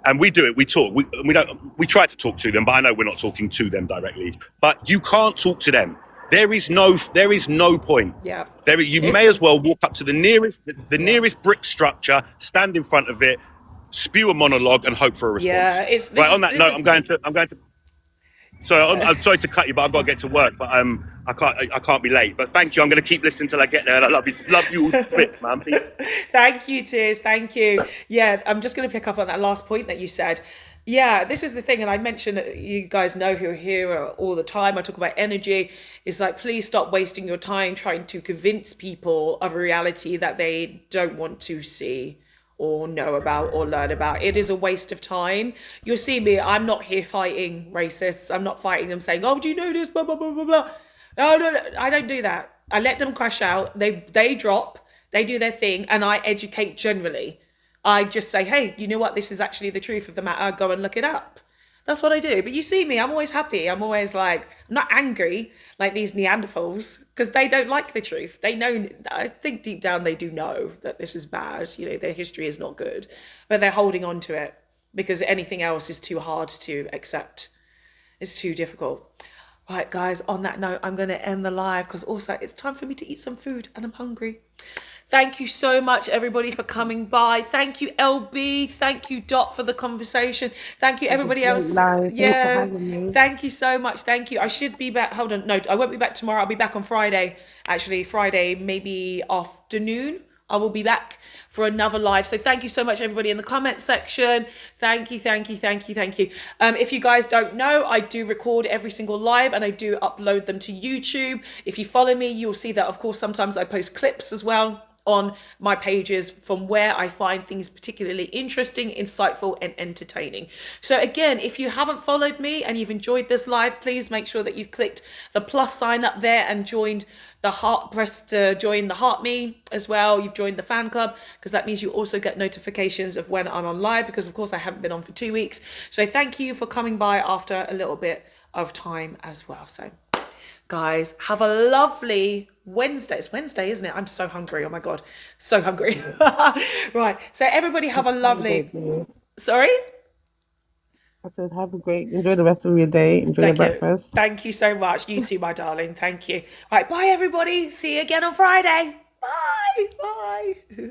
and we do it, we talk, we try to talk to them, but I know we're not talking to them directly. But you can't talk to them. There is no point. Yeah. You may as well walk up to the nearest brick structure, stand in front of it, spew a monologue, and hope for a response. Yeah. On that note, I'm going to. Sorry, I'm sorry to cut you, but I've got to get to work. But I can't be late. But thank you. I'm going to keep listening till I get there. And I love you all bits, man. Peace. Thank you, Tears. Thank you. Yeah, I'm just going to pick up on that last point that you said. Yeah, this is the thing, and I mentioned, you guys know who are here all the time, I talk about energy. It's like, please stop wasting your time trying to convince people of a reality that they don't want to see or know about or learn about. It is a waste of time. You'll see me, I'm not here fighting racists. I'm not fighting them saying, oh, do you know this, blah, blah, blah, blah, blah. No, I don't do that. I let them crash out. They drop, they do their thing, and I educate generally. I just say, hey, you know what? This is actually the truth of the matter. Go and look it up. That's what I do. But you see me, I'm always happy. I'm always like, I'm not angry like these Neanderthals, because they don't like the truth. They know, I think deep down they do know that this is bad. You know, their history is not good, but they're holding on to it because anything else is too hard to accept. It's too difficult. Right, guys, on that note, I'm going to end the live because also it's time for me to eat some food and I'm hungry. Thank you so much, everybody, for coming by. Thank you, LB. Thank you, Dot, for the conversation. Thank you, everybody else. Yeah, thank you so much. Thank you. I should be back. Hold on. No, I won't be back tomorrow. I'll be back on Friday. Actually, Friday, maybe afternoon. I will be back for another live. So thank you so much, everybody in the comment section. Thank you. If you guys don't know, I do record every single live and I do upload them to YouTube. If you follow me, you'll see that, of course, sometimes I post clips as well on my pages from where I find things particularly interesting, insightful, and entertaining. So again, if you haven't followed me and you've enjoyed this live, please make sure that you've clicked the plus sign up there and joined the heart, press to join the heart me as well. You've joined the fan club, because that means you also get notifications of when I'm on live, because of course I haven't been on for 2 weeks. So thank you for coming by after a little bit of time as well. So guys, have a lovely Wednesday. It's Wednesday, isn't it? I'm so hungry. Oh my God. So hungry. Right. So everybody have a lovely... Sorry? I said, enjoy the rest of your day. Enjoy your breakfast. Thank you so much. You too, my darling. Thank you. Right. Bye, everybody. See you again on Friday. Bye. Bye.